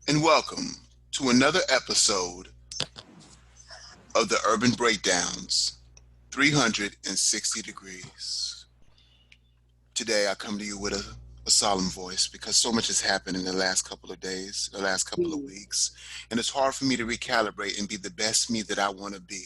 and welcome to another episode of the Urban Breakdowns 360 Degrees. Today, I come to you with a solemn voice because so much has happened in the last couple of days, the last couple of weeks, and it's hard for me to recalibrate and be the best me that I want to be.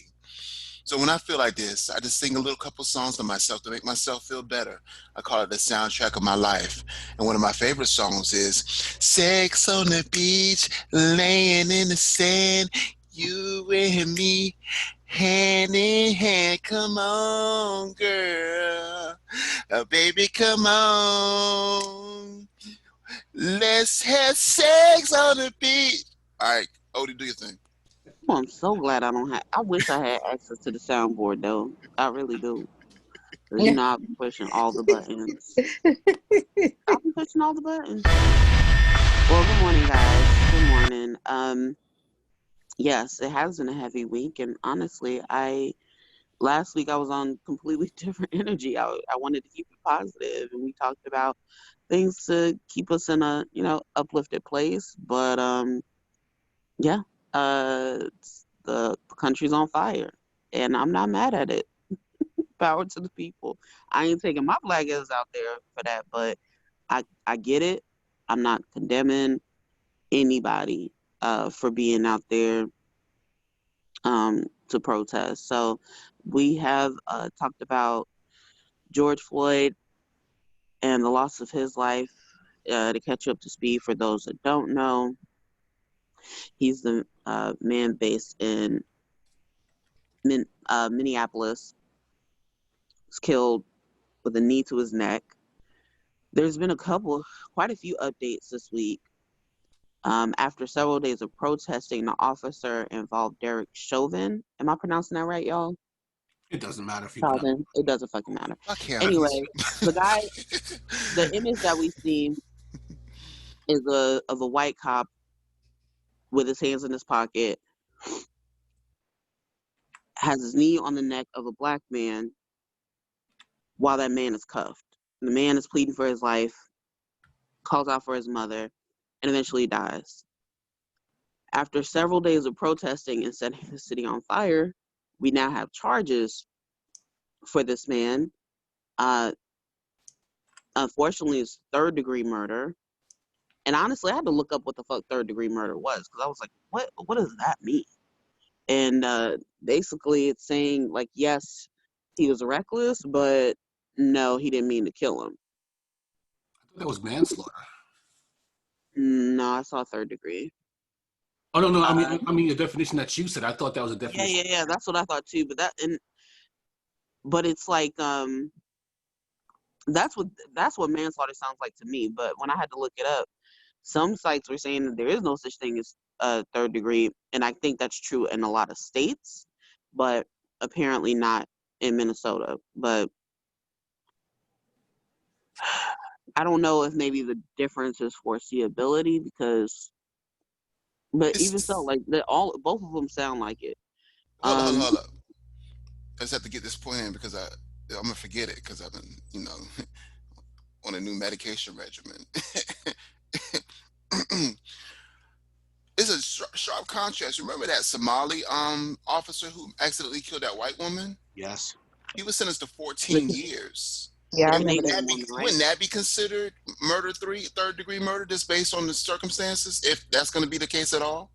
So when I feel like this, I just sing a little couple songs to myself to make myself feel better. I call it the soundtrack of my life. And one of my favorite songs is Sex on the Beach, laying in the sand, you and me, hand in hand. Come on, girl. Baby, come on. Let's have sex on the beach. All right, Odie, do your thing. Oh, I'm so glad I don't have. I wish I had access to the soundboard though. I really do. 'Cause, I'll be pushing all the buttons. I'll be pushing all the buttons. Well, good morning, guys. Good morning. Yes, it has been a heavy week, and honestly, I last week I was on completely different energy. I wanted to keep it positive, and we talked about things to keep us in a uplifted place. But yeah, the country's on fire, and I'm not mad at it. Power to the people. I ain't taking my black ass out there for that, but I get it. I'm not condemning anybody for being out there to protest. So we have talked about George Floyd and the loss of his life. To catch you up to speed, for those that don't know, he's the man based in Minneapolis. Was killed with a knee to his neck. There's been quite a few updates this week. After several days of protesting, the officer involved Derek Chauvin. Am I pronouncing that right, y'all? It doesn't matter if you pronounce. Chauvin. It doesn't fucking matter. Fuck him. Anyway, the guy, the image that we see is of a white cop with his hands in his pocket, has his knee on the neck of a black man while that man is cuffed. The man is pleading for his life, calls out for his mother, and eventually dies. After several days of protesting and setting the city on fire, we now have charges for this man. Uh, Unfortunately, it's third-degree murder. And honestly, I had to look up what the fuck third-degree murder was because I was like, what does that mean? And basically, it's saying, like, yes, he was reckless, but no, he didn't mean to kill him. I thought that was manslaughter. No, I saw third degree. Oh no, no. I mean the definition that you said. I thought that was a Yeah, definition. yeah, yeah. That's what I thought too. But it's like that's what manslaughter sounds like to me. But when I had to look it up, some sites were saying that there is no such thing as third degree, and I think that's true in a lot of states, but apparently not in Minnesota. But I don't know if maybe the difference is foreseeability because, but even so, It's like both of them sound like it. hold Um, hold up. I just have to get this point in because I'm gonna forget it because I've been on a new medication regimen. It's a sharp contrast. Remember that Somali officer who accidentally killed that white woman? Yes. He was sentenced to the 14 years. Yeah, I remember that. Canadian woman, right? Wouldn't that be considered third degree murder, just based on the circumstances, if that's going to be the case at all?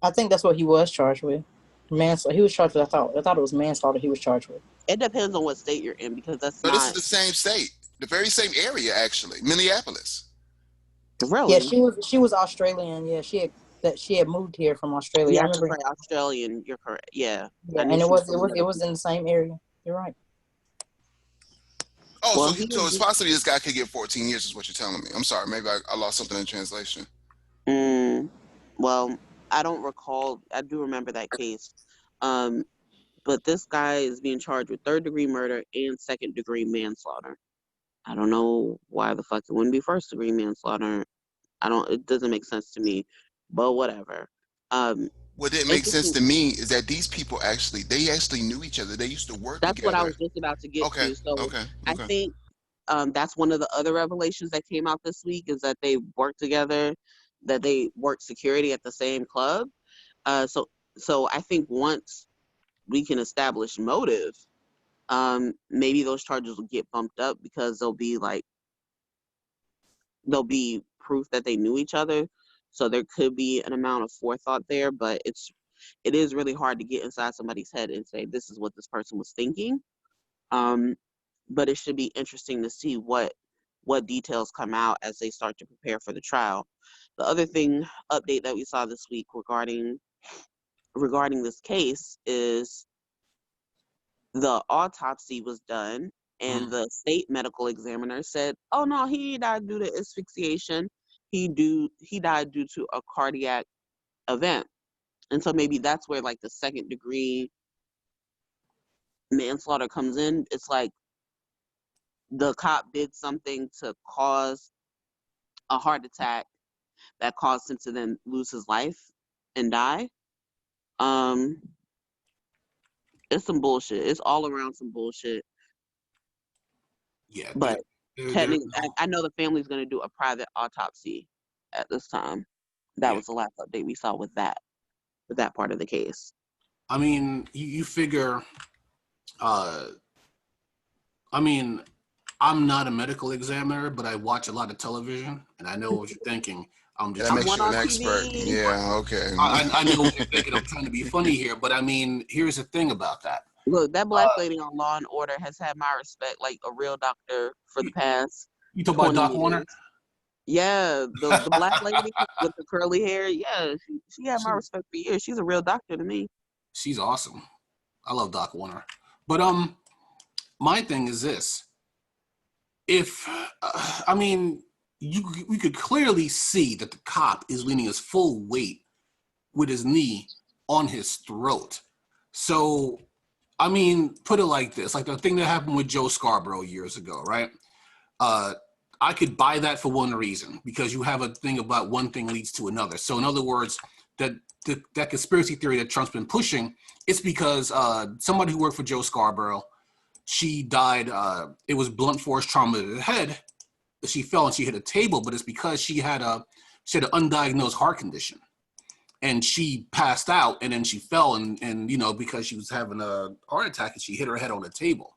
I think that's what he was charged with. Manslaughter. He was charged with. I thought it was manslaughter. He was charged with. It depends on what state you're in because that's No, this is not the same state, the very same area, actually, Minneapolis. Yeah, really. she was Australian. Yeah, she had moved here from Australia. I Yeah, that's remember. right. Australian. You're correct. Yeah, I Yeah, knew and it she was was it from was it another was in country. the same area. You're right. Oh, Well, so it's possibly this guy could get 14 years, is what you're telling me. I'm sorry, maybe I lost something in translation. mm, well, I don't recall. I do remember that case. Um, but this guy is being charged with third degree murder and second degree manslaughter. I don't know why the fuck it wouldn't be first degree manslaughter. I don't. It doesn't make sense to me. But whatever. Um, What didn't make sense interesting. to me is that these people actually knew each other. They used to work That's what I together. was just about to get Okay, to. So okay, I okay. think that's one of the other revelations that came out this week is that they work together. that they work security at the same club. So I think once we can establish motive, maybe those charges will get bumped up because there'll be proof that they knew each other. So there could be an amount of forethought there, but it is really hard to get inside somebody's head and say this is what this person was thinking. But it should be interesting to see what details come out as they start to prepare for the trial. The other update that we saw this week regarding this case is the autopsy was done, and the state medical examiner said, "Oh no, he died due to asphyxiation. He died due to a cardiac event." And so maybe that's where like the second degree manslaughter comes in. It's like the cop did something to cause a heart attack that caused him to then lose his life and die. Um, it's some bullshit. It's all around some bullshit. Yeah, But there, technically, I know the family's going to do a private autopsy at this time. That yeah. was the last update we saw with that part of the case. I mean, you figure, I mean, I'm not a medical examiner, but I watch a lot of television, and I know what you're thinking. I'm That just I'm makes one you an on expert. TV. Yeah, okay. I know what you're thinking. I'm trying to be funny here, but I mean, here's the thing about that. Look, that black lady on Law and Order has had my respect like a real doctor for the past You talk about 20 Doc Warner? years. Yeah, the black lady with the curly hair. Yeah, she had my respect for years. She's a real doctor to me. She's awesome. I love Doc Warner. But my thing is this: if I mean, we could clearly see that the cop is leaning his full weight with his knee on his throat. So, I mean, put it like this: like the thing that happened with Joe Scarborough years ago, right? I could buy that for one reason, because you have a thing about one thing leads to another. So in other words, that conspiracy theory that Trump's been pushing, it's because somebody who worked for Joe Scarborough, she died. It was blunt force trauma to the head. She fell and she hit a table, but it's because she had an undiagnosed heart condition, and she passed out, and then she fell, and because she was having a heart attack, and she hit her head on the table.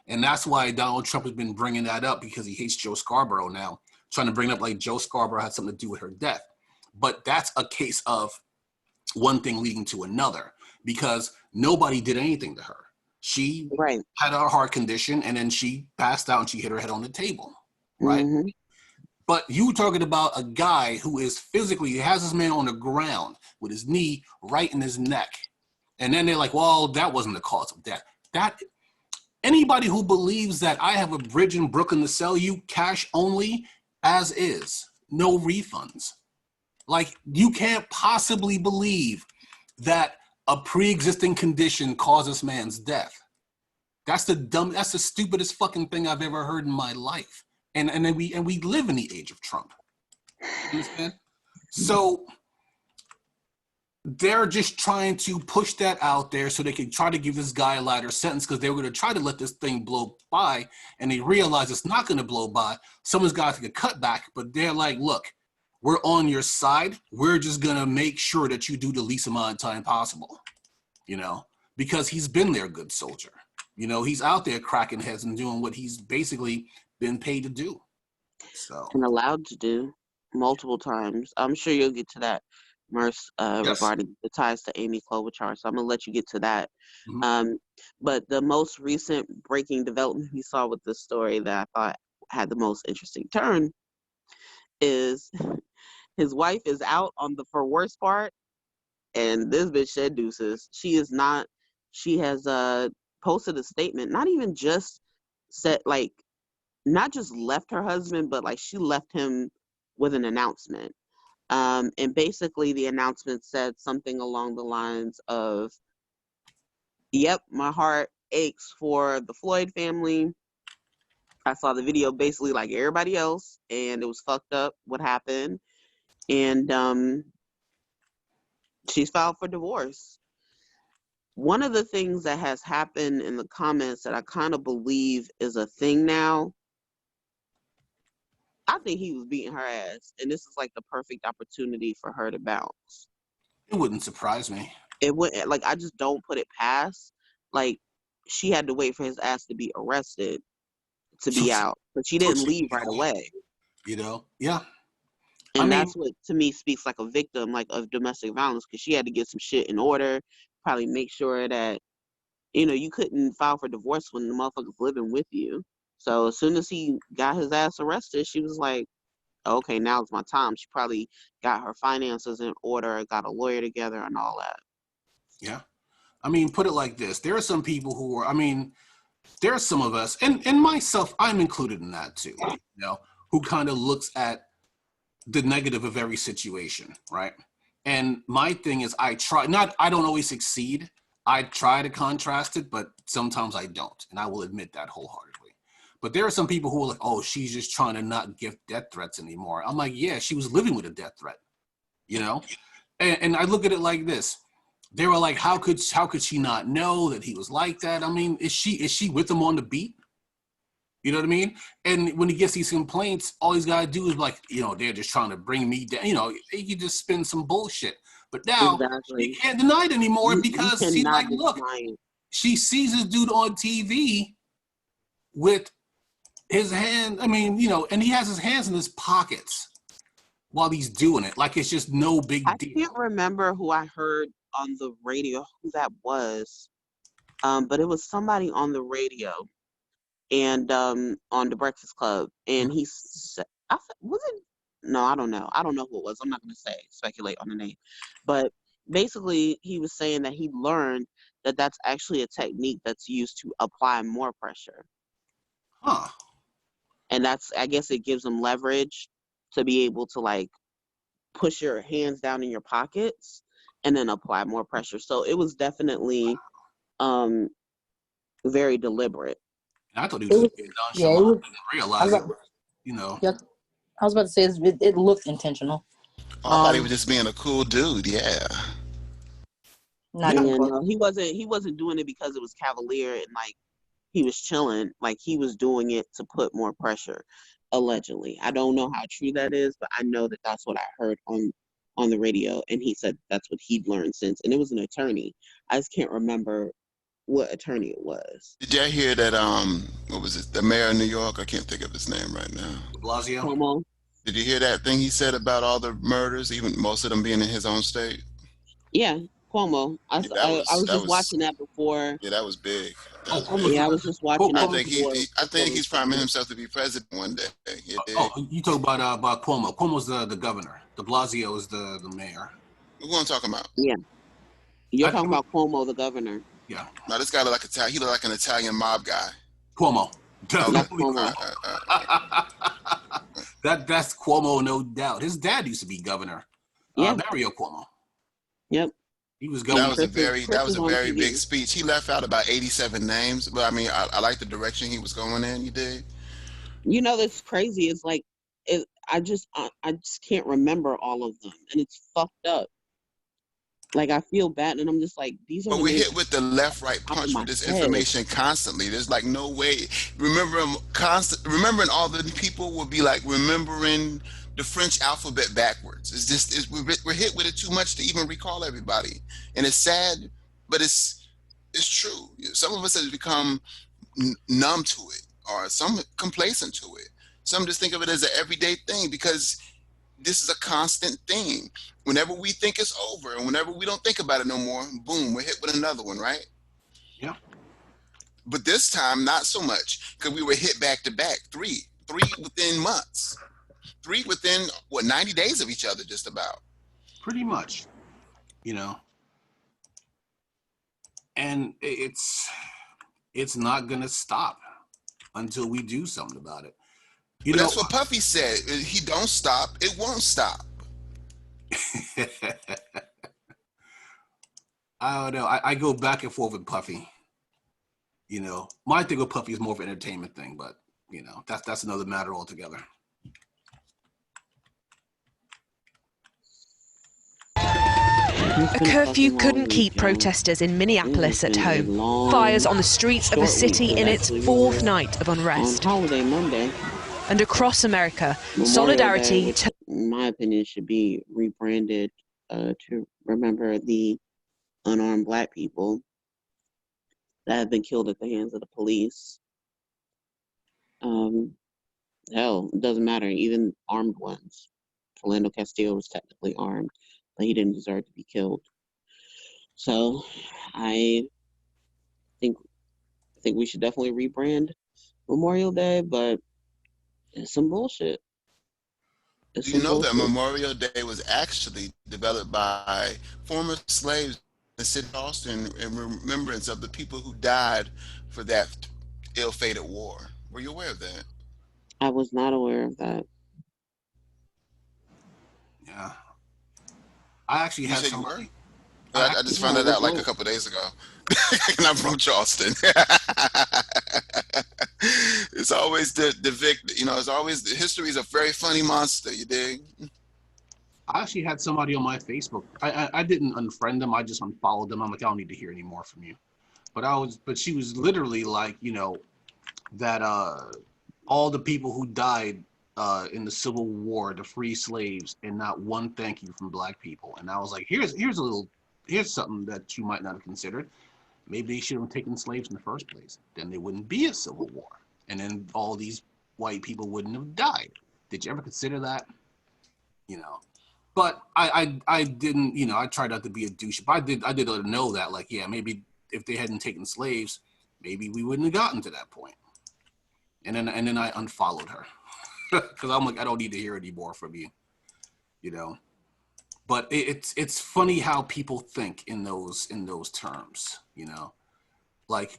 And that's why Donald Trump has been bringing that up, because he hates Joe Scarborough now, trying to bring up like Joe Scarborough had something to do with her death. But that's a case of one thing leading to another, because nobody did anything to her. She Right. had a heart condition, and then she passed out and she hit her head on the table, right? Mm-hmm. But you talking about a guy who is physically, he has this man on the ground with his knee right in his neck. And then they're like, well, that wasn't the cause of death. Anybody who believes that I have a bridge in Brooklyn to sell you, cash only, as is, no refunds. Like, you can't possibly believe that a pre-existing condition caused this man's death. That's the stupidest fucking thing I've ever heard in my life. And then we live in the age of Trump. You understand? So they're just trying to push that out there so they can try to give this guy a lighter sentence, because they were going to try to let this thing blow by, and they realize it's not going to blow by. Someone's got to take a cutback, but they're like, look, we're on your side. We're just going to make sure that you do the least amount of time possible, because he's been their good soldier. He's out there cracking heads and doing what he's basically been paid to do. So, And allowed to do multiple times. I'm sure you'll get to that, Merce, yes. regarding the ties to Amy Klobuchar. So I'm going to let you get to that. Mm-hmm. But the most recent breaking development we saw with this story that I thought had the most interesting turn is his wife is out on the for worse part, and this bitch shed deuces. She has posted a statement, not even just said, like, not just left her husband, but like she left him with an announcement. And basically the announcement said something along the lines of, yep, my heart aches for the Floyd family. I saw the video basically like everybody else, and it was fucked up what happened. And she's filed for divorce. One of the things that has happened in the comments that I kind of believe is a thing now I think he was beating her ass, and this is like the perfect opportunity for her to bounce. It wouldn't surprise me. It wouldn't, like, I just don't put it past. Like, she had to wait for his ass to be arrested to be out, but she didn't leave right away. You know? Yeah. And that's what, to me, speaks like a victim, like, of domestic violence, because she had to get some shit in order, probably make sure that, you know, you couldn't file for divorce when the motherfucker's living with you. So as soon as he got his ass arrested, she was like, okay, now's my time. She probably got her finances in order, got a lawyer together and all that. Yeah. I mean, put it like this. There are some people who are, I mean, there are some of us, and myself, I'm included in that too, you know, who kind of looks at the negative of every situation, right? And my thing is I don't always succeed. I try to contrast it, but sometimes I don't. And I will admit that wholeheartedly. But there are some people who are like, oh, she's just trying to not give death threats anymore. I'm like, yeah, she was living with a death threat, you know? And I look at it like this. They were like, how could she not know that he was like that? I mean, is she with him on the beat? You know what I mean? And when he gets these complaints, all he's got to do is like, you know, they're just trying to bring me down. You know, he can just spin some bullshit. But now you can't deny it anymore because she's like, look, she sees this dude on TV with his hand. I mean, you know, and he has his hands in his pockets while he's doing it. Like it's just no big deal. I can't remember who I heard on the radio, who that was. But it was somebody on the radio and on the Breakfast Club, and he said, was it? No, I don't know. I don't know who it was. I'm not going to speculate on the name. But basically, he was saying that he learned that that's actually a technique that's used to apply more pressure. Huh. And that's, I guess it gives them leverage to be able to like push your hands down in your pockets and then apply more pressure. So it was definitely very deliberate. I thought he was being nonchalant. I didn't realize it. You know. Yeah, I was about to say it looked intentional. Oh, I thought he was just being a cool dude. Yeah. No, he wasn't doing it because it was cavalier and like he was chilling. Like he was doing it to put more pressure, allegedly. I don't know how true that is, but I know that that's what I heard on the radio, and he said that's what he'd learned since. And it was an attorney. I just can't remember what attorney it was. Did y'all hear that? What was it? The mayor of New York. I can't think of his name right now. De Blasio. Cuomo. Did you hear that thing he said about all the murders, even most of them being in his own state? Yeah, Cuomo. I was just watching that before. Yeah, that was big. I was just watching that before. I think he's priming himself to be president one day. Yeah. Oh, you talk about Cuomo. Cuomo's the governor. De Blasio is the mayor. What are we talking about? Yeah. You're talking about Cuomo, the governor. Yeah. Now this guy look like an Italian mob guy. Cuomo. Definitely. Cuomo. That's Cuomo, no doubt. His dad used to be governor. Yeah. Mario Cuomo. Yep. He was governor. That was a very big speech. He left out about 87 names, but I mean, I like the direction he was going in. You did. You know, that's crazy. It's like, I just can't remember all of them, and it's fucked up. Like I feel bad, and I'm just like, these are. But we're hit with the left-right punch with this information constantly. There's like no way. Remembering all the people will be like remembering the French alphabet backwards. It's just we're hit with it too much to even recall everybody, and it's sad, but it's true. Some of us have become numb to it, or some complacent to it. Some just think of it as an everyday thing because this is a constant thing. Whenever we think it's over and whenever we don't think about it no more, boom, we're hit with another one, right? Yeah. But this time, not so much, because we were hit back to back, three within months, 3 within 90 days of each other, just about. Pretty much, you know. And it's not gonna stop until we do something about it. But that's what Puffy said. He don't stop, it won't stop. I don't know. I go back and forth with Puffy. You know, my thing with Puffy is more of an entertainment thing, but you know, that's another matter altogether. A curfew couldn't keep protesters in Minneapolis at home. Fires on the streets of the city in its 4th night of unrest. On holiday Monday. And across America, Memorial solidarity... Day, which, in my opinion, should be rebranded to remember the unarmed Black people that have been killed at the hands of the police. Hell, it doesn't matter, even armed ones. Philando Castile was technically armed, but he didn't deserve to be killed. So I think we should definitely rebrand Memorial Day, but it's some bullshit. It's Do you some know that bullshit. Memorial Day was actually developed by former slaves in the city of Austin in remembrance of the people who died for that ill-fated war? Were you aware of that? I was not aware of that. Yeah. I actually You had said you were? somebody. I just Yeah, found I that was out like a not. couple of days ago. And I'm from Charleston. It's always the victim, it's always the history is a very funny monster, you dig? I actually had somebody on my Facebook. I didn't unfriend them. I just unfollowed them. I'm like, I don't need to hear any more from you. But she was literally like, that all the people who died in the Civil War to free slaves, and not one thank you from Black people. And I was like, here's something that you might not have considered. Maybe they should have taken slaves in the first place. Then there wouldn't be a Civil War, and then all these white people wouldn't have died. Did you ever consider that? But I didn't, I tried not to be a douche. But I did let her know that, like, yeah, maybe if they hadn't taken slaves, maybe we wouldn't have gotten to that point. And then I unfollowed her because I'm like, I don't need to hear any more from you, But it's funny how people think in those terms, like,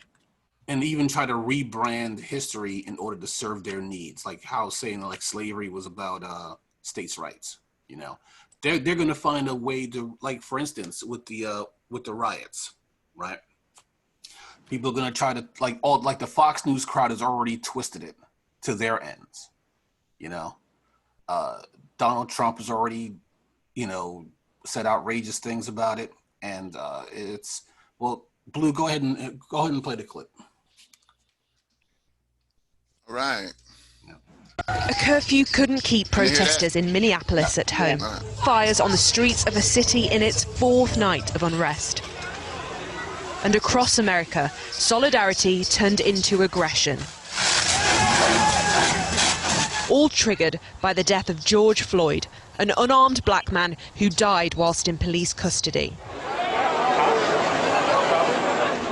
and even try to rebrand history in order to serve their needs, like how saying like slavery was about states' rights, They're gonna find a way to, like, for instance, with the riots, right? People are gonna try to, like the Fox News crowd has already twisted it to their ends, Donald Trump has already, said outrageous things about it, and it's, well, Blue, go ahead and play the clip. All right. A curfew couldn't keep Can you hear that? protesters in Minneapolis at home. All right. Fires on the streets of a city in its fourth night of unrest. And across America, solidarity turned into aggression. All triggered by the death of George Floyd, an unarmed Black man who died whilst in police custody.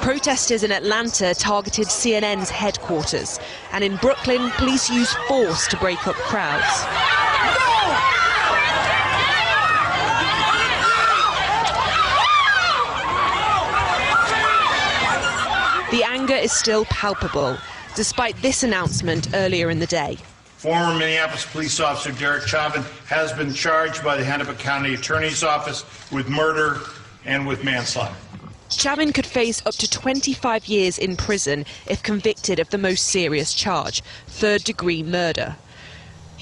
Protesters in Atlanta targeted CNN's headquarters, and in Brooklyn, police used force to break up crowds. The anger is still palpable, despite this announcement earlier in the day. Former Minneapolis police officer Derek Chauvin has been charged by the Hennepin County Attorney's Office with murder and with manslaughter. Chauvin could face up to 25 years in prison if convicted of the most serious charge, third-degree murder.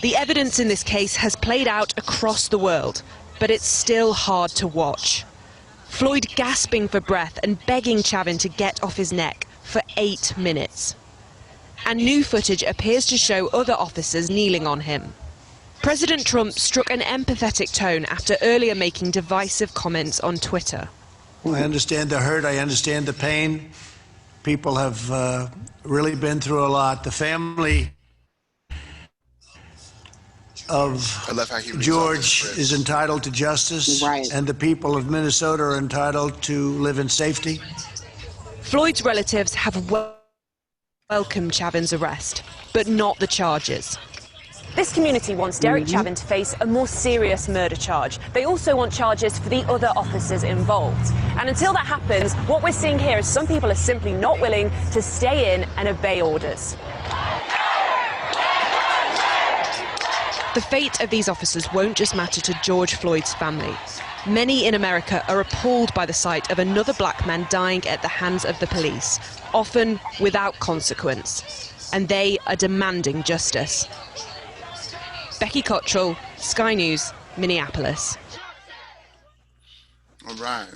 The evidence in this case has played out across the world, but it's still hard to watch. Floyd gasping for breath and begging Chauvin to get off his neck for 8 minutes. And new footage appears to show other officers kneeling on him. President Trump struck an empathetic tone after earlier making divisive comments on Twitter. I understand the hurt. I understand the pain. People have really been through a lot. The family of George is entitled to justice, Right. and the people of Minnesota are entitled to live in safety. Floyd's relatives have welcomed Chauvin's arrest, but not the charges. This community wants Derek Chauvin to face a more serious murder charge. They also want charges for the other officers involved. And until that happens, what we're seeing here is some people are simply not willing to stay in and obey orders. The fate of these officers won't just matter to George Floyd's family. Many in America are appalled by the sight of another Black man dying at the hands of the police, often without consequence. And they are demanding justice. Becky Cottrell, Sky News, Minneapolis. All right.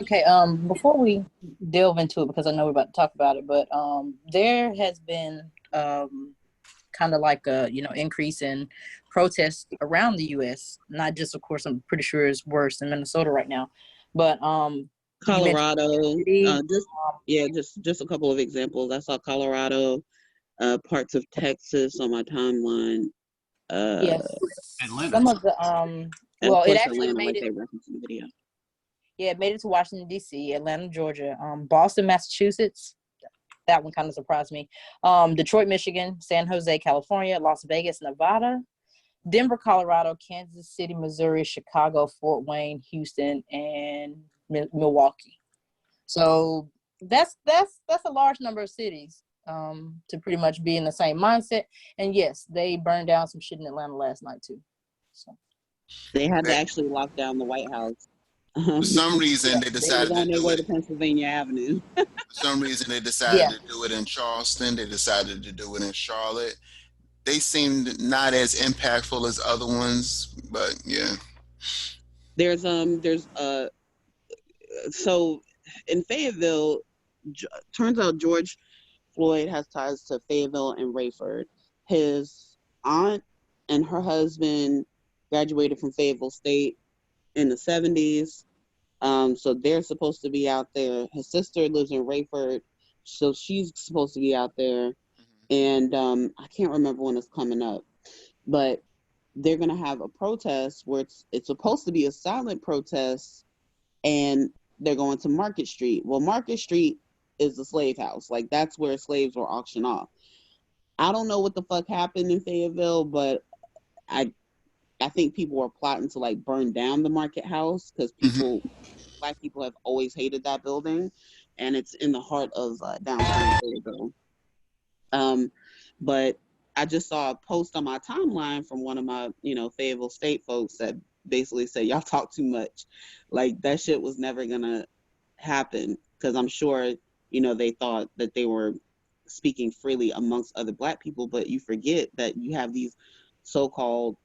Okay, before we delve into it, because I know we're about to talk about it, but there has been kind of like a increase in protests around the U.S. Not just, of course, I'm pretty sure it's worse in Minnesota right now, but you mentioned Colorado, city. just a couple of examples. I saw Colorado, parts of Texas on my timeline, Yes, Atlanta. some of the and of well, it course actually Atlanta, made like it. they referenced in the video. Yeah, it made it to Washington D.C., Atlanta, Georgia, Boston, Massachusetts. That one kind of surprised me. Detroit, Michigan, San Jose, California, Las Vegas, Nevada, Denver, Colorado, Kansas City, Missouri, Chicago, Fort Wayne, Houston, and Milwaukee. So that's a large number of cities to pretty much be in the same mindset. And yes, they burned down some shit in Atlanta last night too. So They had to They, actually lock down the White House. for some reason, they They was decided to on their do way it. to Pennsylvania Avenue. For some reason, they decided yeah, to do it in Charleston. They decided to do it in Charlotte. They seemed not as impactful as other ones, but yeah. There's so in Fayetteville, turns out George Floyd has ties to Fayetteville and Rayford. His aunt and her husband graduated from Fayetteville State in the 70s. So they're supposed to be out there. His sister lives in Rayford, so she's supposed to be out there. And I can't remember when it's coming up, but they're gonna have a protest where it's supposed to be a silent protest, and they're going to Market Street. Well, Market Street is the slave house. Like that's where slaves were auctioned off. I don't know what the fuck happened in Fayetteville, but I I think people were plotting to like burn down the Market House because Hmm. black people have always hated that building, and it's in the heart of downtown Fayetteville. Um, but I just saw a post on my timeline from one of my, Fayetteville State folks that basically said, y'all talk too much. Like that shit was never gonna happen because I'm sure, they thought that they were speaking freely amongst other black people, but you forget that you have these so-called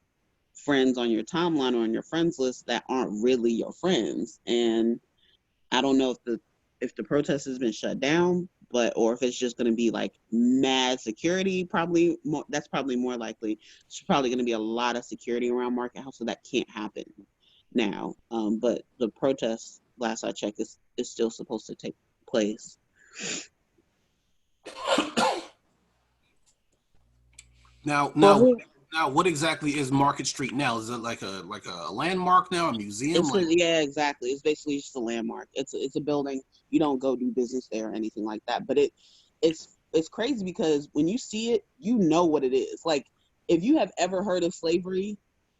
friends on your timeline or on your friends list that aren't really your friends. And I don't know if the protest has been shut down, but or if it's just going to be like mad security. Probably more, that's probably more likely. It's probably going to be a lot of security around Market House, so that can't happen now. But the protest, last I checked, is still supposed to take place. Now, now, well, now, what exactly is Market Street now? Is it like a landmark now, a museum? Like, Yeah, exactly. It's basically just a landmark. It's a building. You don't go do business there or anything like that. But it's crazy because when you see it, you know what it is. Like if you have ever heard of slavery,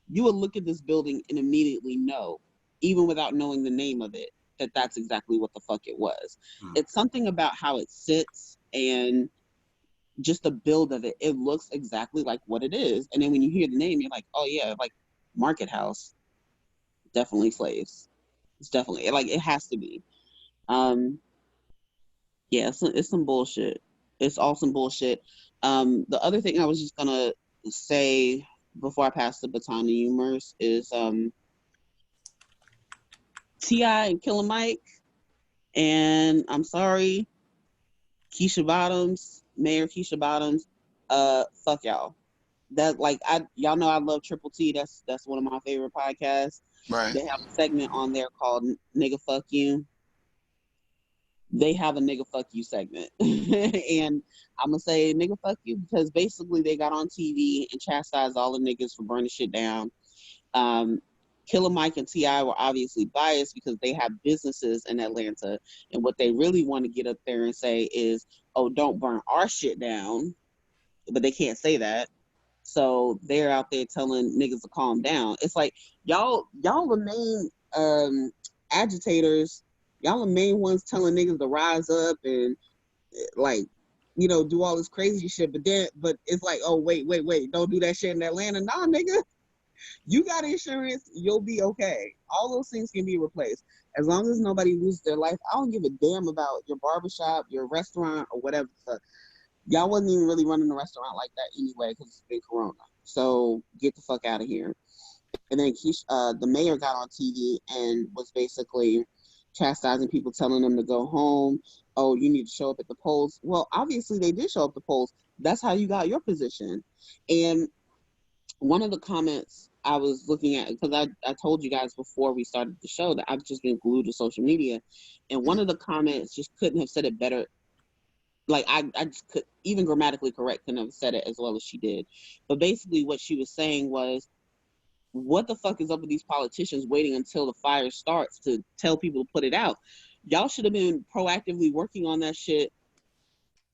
you would look at this building and immediately know, even without knowing the name of it, that that's exactly what the fuck it was. It's something about how it sits and just the build of it. It looks exactly like what it is. And then when you hear the name, you're like, oh yeah, like Market House. Definitely slaves. It's definitely like it has to be. Um, yeah, it's some bullshit. It's all some bullshit. The other thing I was just gonna say before I pass the baton to you, Merce, is T.I. and Killer Mike, and I'm sorry, Keisha Bottoms, Mayor Keisha Bottoms, fuck y'all. That like y'all know I love Triple T. That's one of my favorite podcasts. Right. They have a segment on there called Nigga Fuck You. They have a nigga fuck you segment. And I'm gonna say nigga fuck you because basically they got on TV and chastised all the niggas for burning shit down. Um, Killer Mike and T.I. were obviously biased because they have businesses in Atlanta, and what they really want to get up there and say is, oh, don't burn our shit down, but they can't say that. So they're out there telling niggas to calm down. It's like y'all the main agitators, y'all the main ones telling niggas to rise up and like, do all this crazy shit. But it's like, oh wait, don't do that shit in Atlanta. Nah, nigga, you got insurance, you'll be okay. All those things can be replaced as long as nobody loses their life. I don't give a damn about your barbershop, your restaurant, or whatever. Y'all wasn't even really running a restaurant like that anyway because it's been Corona. So get the fuck out of here. And then the mayor got on TV and was basically chastising people, telling them to go home. Oh, you need to show up at the polls. Well, obviously they did show up at the polls. That's how you got your position. And one of the comments I was looking at, because I told you guys before we started the show that I've just been glued to social media, and one of the comments just couldn't have said it better. Like I just could, even grammatically correct, couldn't have said it as well as she did. But basically what she was saying was, what the fuck is up with these politicians waiting until the fire starts to tell people to put it out? Y'all should have been proactively working on that shit,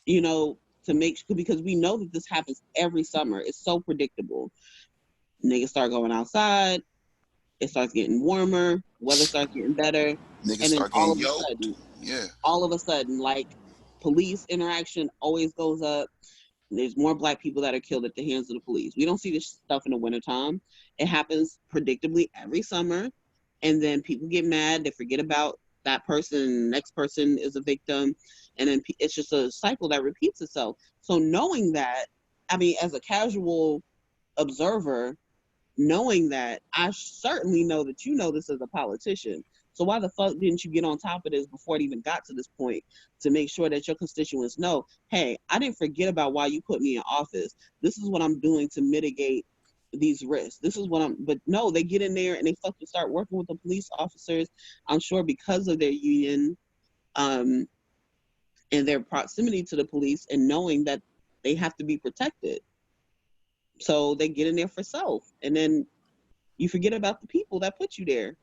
you know, to make sure, because we know that this happens every summer. It's so predictable. Niggas start going outside, it starts getting warmer, weather starts getting better, Niggas and then start getting yoked. Yeah. all of a sudden, like, police interaction always goes up. There's more black people that are killed at the hands of the police. We don't see this stuff in the wintertime. It happens predictably every summer. And then people get mad. They forget about that person. Next person is a victim. And then it's just a cycle that repeats itself. So knowing that, I mean, as a casual observer, knowing that, I certainly know that you know this as a politician. So why the fuck didn't you get on top of this before it even got to this point, to make sure that your constituents know, hey, I didn't forget about why you put me in office. This is what I'm doing to mitigate these risks. This is what but no, they get in there and they fucking start working with the police officers, I'm sure because of their union, um, and their proximity to the police, and knowing that they have to be protected. So they get in there for self. And then you forget about the people that put you there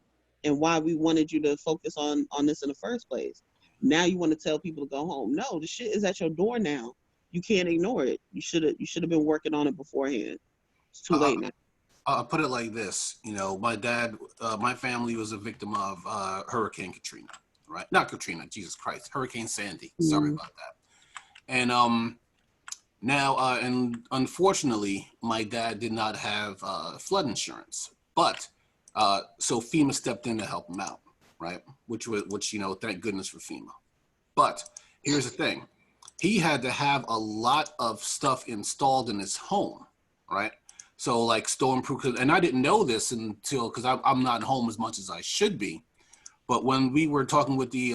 and why we wanted you to focus on this in the first place. Now you want to tell people to go home. No, the shit is at your door now. You can't ignore it. You should have been working on it beforehand. It's too late now. I'll put it like this. You know, my dad, my family was a victim of Hurricane Katrina, right? Not Katrina, Jesus Christ, Hurricane Sandy. Sorry about that. And now, and unfortunately, my dad did not have flood insurance, but so FEMA stepped in to help him out, right? Which you know, thank goodness for FEMA. But here's the thing: he had to have a lot of stuff installed in his home, right? So like stormproof, and I didn't know this until, because I'm not home as much as I should be. But when we were talking with the,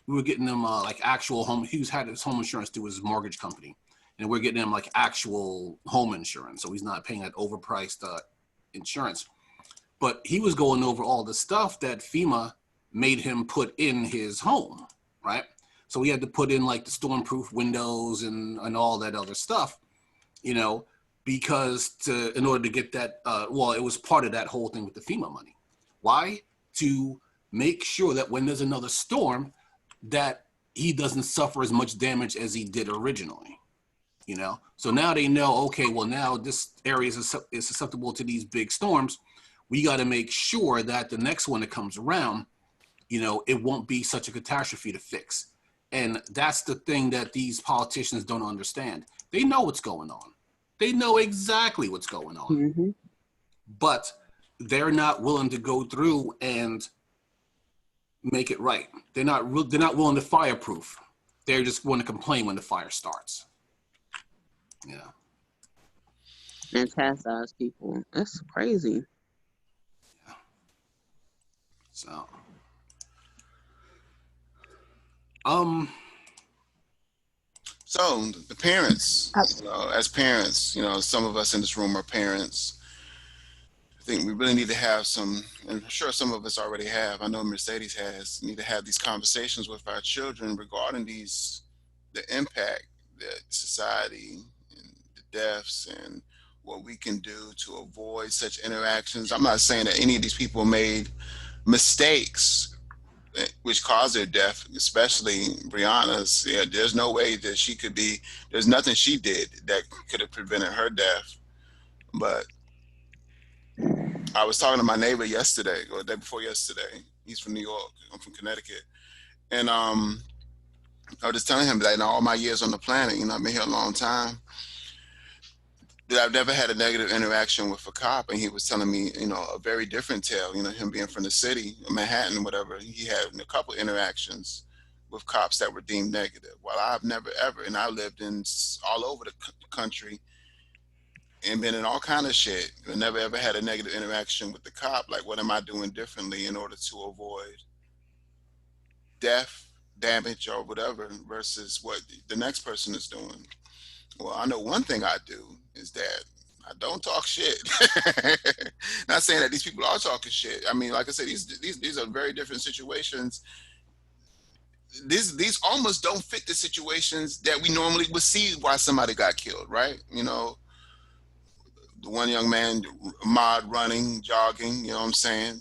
we were getting him like actual home. He had his home insurance through his mortgage company, and we're getting him like actual home insurance, so he's not paying that overpriced insurance. But he was going over all the stuff that FEMA made him put in his home, right? So he had to put in like the stormproof windows and all that other stuff, you know, because in order to get that, well, it was part of that whole thing with the FEMA money. Why? To make sure that when there's another storm, that he doesn't suffer as much damage as he did originally, you know? So now they know, okay, well, now this area is susceptible to these big storms. We got to make sure that the next one that comes around, you know, it won't be such a catastrophe to fix. And that's the thing that these politicians don't understand. They know what's going on. They know exactly what's going on, but they're not willing to go through and make it right. They're not willing to fireproof. They're just going to complain when the fire starts. Yeah. And chastise people. That's crazy. Yeah. So, So the parents, you know, as parents, you know, some of us in this room are parents. I think we really need to have some, and I'm sure some of us already have. I know Mercedes has. Need to have these conversations with our children regarding the impact that society and the deaths and what we can do to avoid such interactions. I'm not saying that any of these people made mistakes which caused her death, especially Brianna's. Yeah, there's no way that she could be, there's nothing she did that could have prevented her death. But I was talking to my neighbor yesterday, or the day before yesterday. He's from New York, I'm from Connecticut. And I was just telling him that in all my years on the planet, you know, I've been here a long time, that I've never had a negative interaction with a cop. And he was telling me, you know, a very different tale, you know, him being from the city, Manhattan, whatever. He had a couple interactions with cops that were deemed negative. Well, I've never ever, and I lived in all over the country and been in all kind of shit, and never ever had a negative interaction with the cop. Like, what am I doing differently in order to avoid death, damage, or whatever, versus what the next person is doing? Well, I know one thing I do is that I don't talk shit. Not saying that these people are talking shit. I mean, like I said, these are very different situations. These almost don't fit the situations that we normally would see why somebody got killed, right? You know, the one young man, mod running, jogging. You know what I'm saying?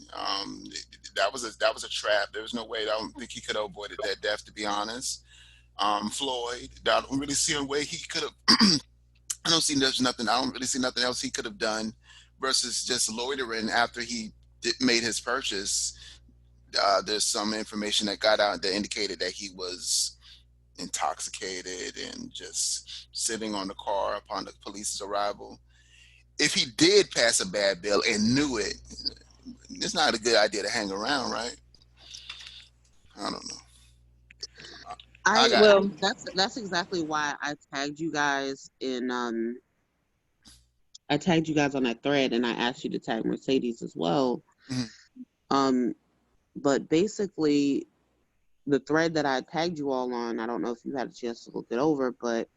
That was a trap. There was no way. I don't think he could have avoided that death, to be honest. Floyd, I don't really see a way he could have. I don't see there's nothing. I don't really see nothing else he could have done versus just loitering after he made his purchase. There's some information that got out that indicated that he was intoxicated and just sitting on the car upon the police's arrival. If he did pass a bad bill and knew it, it's not a good idea to hang around, right? I don't know. I got Well, That's exactly why I tagged you guys in I tagged you guys on that thread, and I asked you to tag Mercedes as well. mhm. Um, but basically, the thread that I tagged you all on, I don't know if you had a chance to look it over, but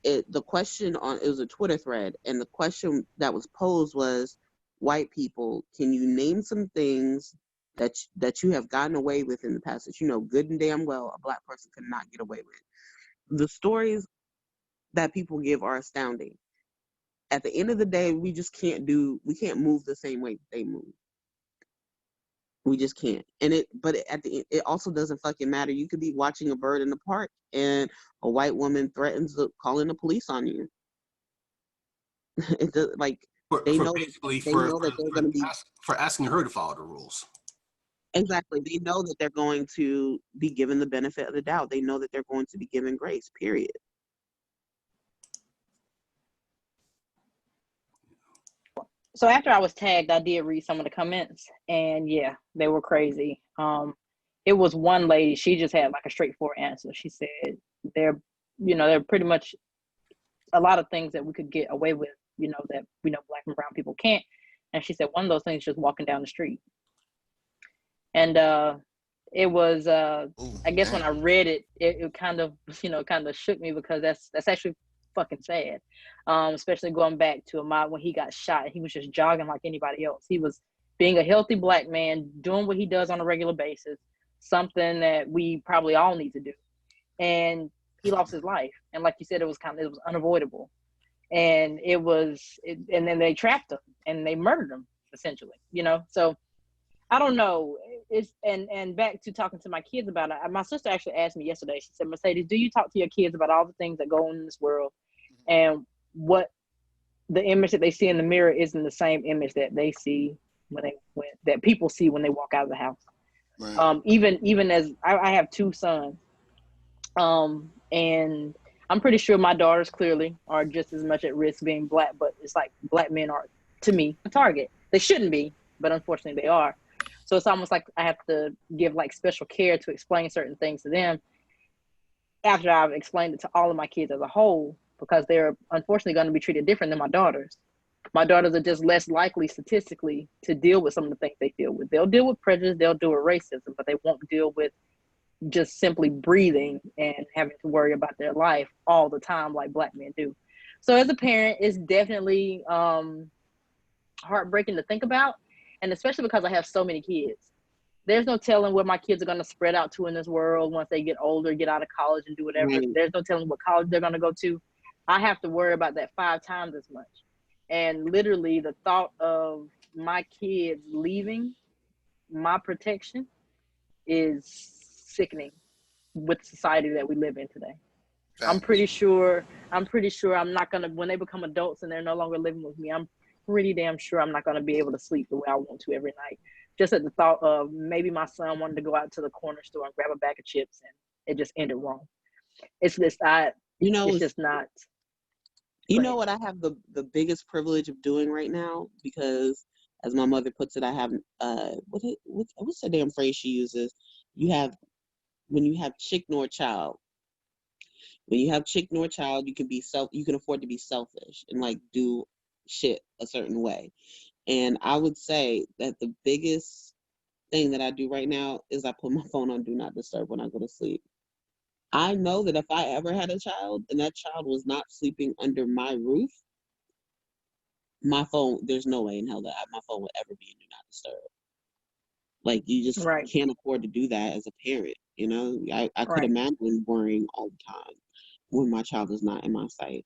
the question on it was a Twitter thread, and the question that was posed was, white people, can you name some things that you have gotten away with in the past that you know good and damn well a black person could not get away with? The stories that people give are astounding. At the end of the day, we can't move the same way they move. We just can't. But at the end, it also doesn't fucking matter. You could be watching a bird in the park and a white woman threatens calling the police on you. It does, like, they For know that basically they know that they're going to be for asking her to follow the rules. exactly. They know that they're going to be given the benefit of the doubt. They know that they're going to be given grace. Period. so after I was tagged, I did read some of the comments, and yeah, they were crazy. It was one lady. She just had like a straightforward answer. She said they're, they're pretty much a lot of things that we could get away with, that black and brown people can't. And she said one of those things is just walking down the street. And it was Ooh, I guess when damn. I read it, it kind of kind of shook me because that's actually fucking sad. Especially going back to Ahmaud when he got shot. He was just jogging like anybody else. He was being a healthy black man, doing what he does on a regular basis, something that we probably all need to do. And he lost his life. And like you said, it was unavoidable. And and then they trapped him and they murdered him essentially. So I don't know. It's and back to talking to my kids about it. My sister actually asked me yesterday. She said, "Mercedes, do you talk to your kids about all the things that go on in this world, and what the image that they see in the mirror isn't the same image that they see that people see when they walk out of the house?" Right. Even as I have two sons, and I'm pretty sure my daughters clearly are just as much at risk being black, but it's like black men are, to me, a target. They shouldn't be, but unfortunately they are. So it's almost like I have to give like special care to explain certain things to them after I've explained it to all of my kids as a whole, because they're unfortunately going to be treated different than my daughters. My daughters are just less likely statistically to deal with some of the things they deal with. They'll deal with prejudice, they'll deal with racism, but they won't deal with just simply breathing and having to worry about their life all the time like black men do. So as a parent, it's definitely heartbreaking to think about, and especially because I have so many kids. There's no telling where my kids are going to spread out to in this world once they get older, get out of college and do whatever. Right. There's no telling what college they're going to go to. I have to worry about that 5 times as much. And literally the thought of my kids leaving my protection is sickening with the society that we live in today. I'm Facts. pretty sure I'm not gonna, when they become adults and they're no longer living with me, I'm pretty damn sure I'm not gonna be able to sleep the way I want to every night. Just at the thought of maybe my son wanted to go out to the corner store and grab a bag of chips and it just ended wrong. It's just You know, it's it's, just not. you Go know ahead. what I have the biggest privilege of doing right now, because as my mother puts it, I have what's the damn phrase she uses? You have when you have chick nor child. When you have chick nor child, you can afford to be selfish and like do shit a certain way. And I would say that the biggest thing that I do right now is I put my phone on do not disturb when I go to sleep. I know that if I ever had a child and that child was not sleeping under my roof, my phone, there's no way in hell that my phone would ever be in Do Not Disturb. Like, you just Right. can't afford to do that as a parent, you know? I could Right. imagine worrying all the time when my child is not in my sight.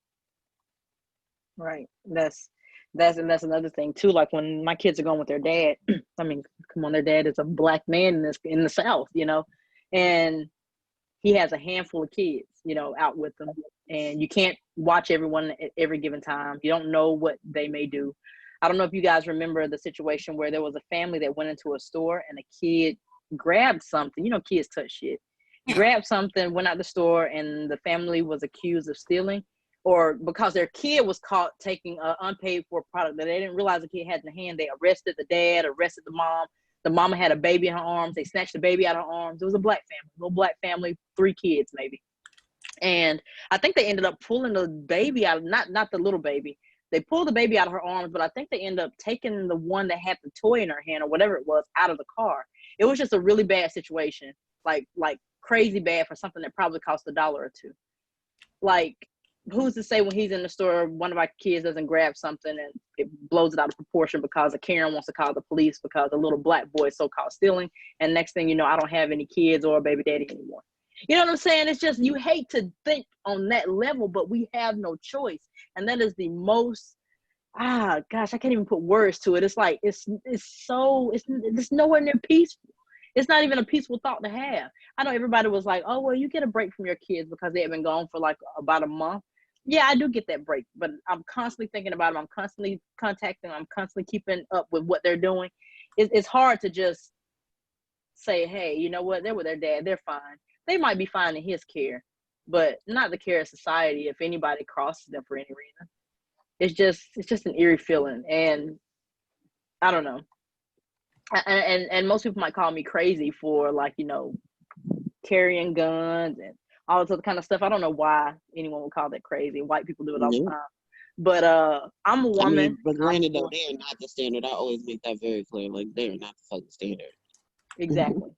Right. That's another thing too. Like when my kids are going with their dad, I mean, come on, their dad is a black man in the South, you know, and he has a handful of kids, you know, out with them, and you can't watch everyone at every given time. You don't know what they may do. I don't know if you guys remember the situation where there was a family that went into a store and a kid grabbed something. You know, kids touch shit. Yeah. Grabbed something, went out the store, and the family was accused of stealing, or because their kid was caught taking an unpaid for product that they didn't realize the kid had in the hand. They arrested the dad, arrested the mom. The mama had a baby in her arms. They snatched the baby out of her arms. It was a black family, little black family, 3 kids maybe. And I think they ended up pulling the baby out, not the little baby. They pulled the baby out of her arms, but I think they ended up taking the one that had the toy in her hand or whatever it was out of the car. It was just a really bad situation, like crazy bad for something that probably cost $1 or $2. Like, who's to say when he's in the store, one of our kids doesn't grab something and it blows it out of proportion because a Karen wants to call the police because a little black boy is so-called stealing. And next thing you know, I don't have any kids or a baby daddy anymore. You know what I'm saying? It's just, you hate to think on that level, but we have no choice. And that is the most, gosh, I can't even put words to it. It's like, it's nowhere near peaceful. It's not even a peaceful thought to have. I know everybody was like, oh, well, you get a break from your kids because they have been gone for like about a month. Yeah, I do get that break, but I'm constantly thinking about them. I'm constantly contacting them. I'm constantly keeping up with what they're doing. It's hard to just say, hey, you know what? They're with their dad. They're fine. They might be fine in his care, but not the care of society if anybody crosses them for any reason. It's just an eerie feeling. And I don't know. And most people might call me crazy for, like, you know, carrying guns and all this other kind of stuff. I don't know why anyone would call that crazy. White people do it all the time. But I'm a woman. I mean, but granted, though, they are not the standard. I always make that very clear. Like, they are not the fucking standard. Exactly.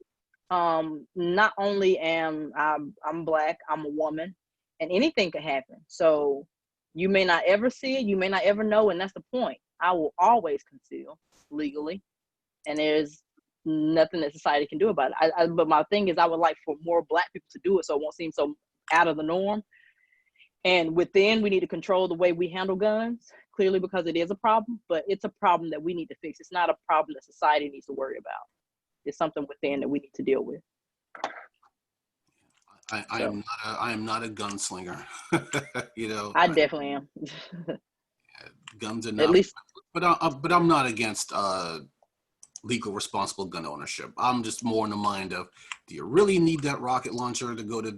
Not only am I'm black, I'm a woman, and anything could happen. So you may not ever see it, you may not ever know, and that's the point. I will always conceal legally, and there's nothing that society can do about it. But my thing is, I would like for more black people to do it so it won't seem so out of the norm. And within, we need to control the way we handle guns, clearly, because it is a problem, but it's a problem that we need to fix. It's not a problem that society needs to worry about. It's something within that we need to deal with. I am not a gunslinger. You know, I definitely am. Guns are not. At least, but I'm not against legal, responsible gun ownership. I'm just more in the mind of, do you really need that rocket launcher to go to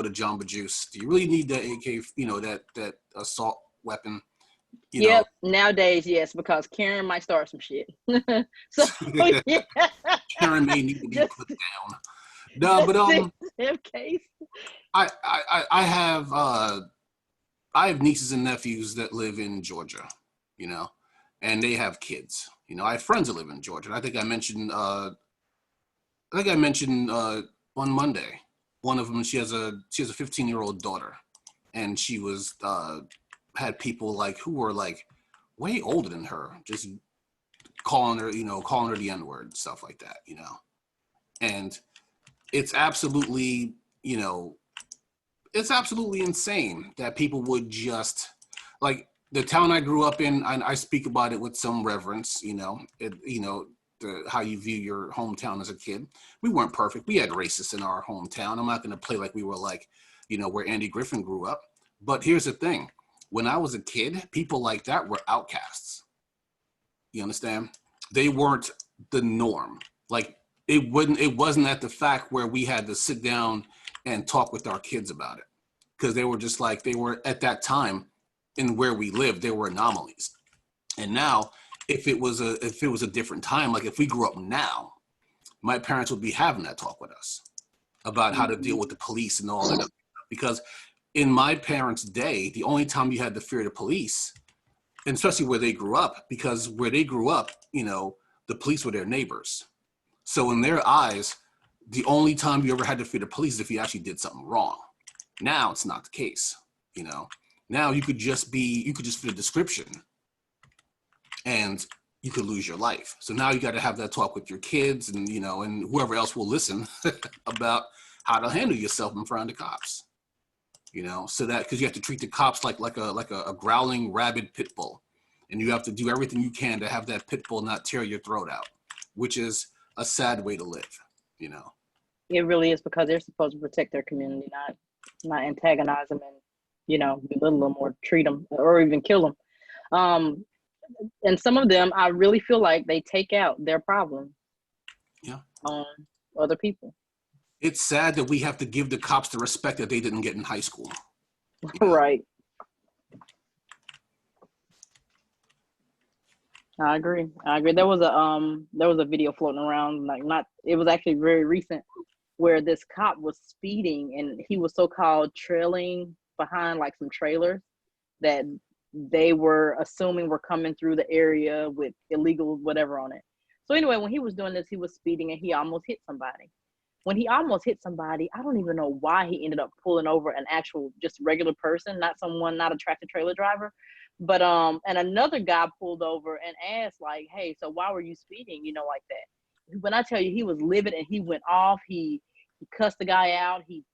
Jamba Juice? Do you really need that AK? You know, that assault weapon? Yep. Nowadays, yes, because Karen might start some shit. So yeah. Karen may need to be put down. No, but case. I have nieces and nephews that live in Georgia, you know, and they have kids. You know, I have friends that live in Georgia. And I think I mentioned on Monday, one of them, she has a 15-year-old daughter, and she was had people like who were like way older than her just calling her the N-word, stuff like that, you know. And it's absolutely, you know, it's absolutely insane that people would just, like, the town I grew up in, I speak about it with some reverence, you know, how you view your hometown as a kid. We weren't perfect. We had racists in our hometown. I'm not going to play like we were like, you know, where Andy Griffin grew up. But here's the thing. When I was a kid, people like that were outcasts. You understand? They weren't the norm. Like, it wasn't at the fact where we had to sit down and talk with our kids about it. Because they were just like, they were at that time in where we lived, they were anomalies. And now, if it was a different time, like if we grew up now, my parents would be having that talk with us about how to deal with the police and all that. Because in my parents' day, the only time you had to fear the police, and especially where they grew up, because where they grew up, you know, the police were their neighbors. So in their eyes, the only time you ever had to fear the police is if you actually did something wrong. Now it's not the case, you know. Now you could just fit a description and you could lose your life. So now you got to have that talk with your kids and, you know, and whoever else will listen about how to handle yourself in front of the cops, you know, so that, because you have to treat the cops like a growling rabid pit bull, and you have to do everything you can to have that pit bull not tear your throat out, which is a sad way to live, you know. It really is, because they're supposed to protect their community, not antagonize them and, you know, belittle them or treat them or even kill them. And some of them, I really feel like they take out their problem on other people. It's sad that we have to give the cops the respect that they didn't get in high school. You know? Right. I agree. There was a video floating around, it was actually very recent, where this cop was speeding and he was so-called trailing behind like some trailers that they were assuming were coming through the area with illegal whatever on it. So anyway, when he was doing this, he was speeding and he almost hit somebody. When he almost hit somebody, I don't even know why he ended up pulling over an actual just regular person, not a tractor trailer driver. But and another guy pulled over and asked like, "Hey, so why were you speeding? You know, like that." When I tell you, he was livid and he went off. He cussed the guy out. He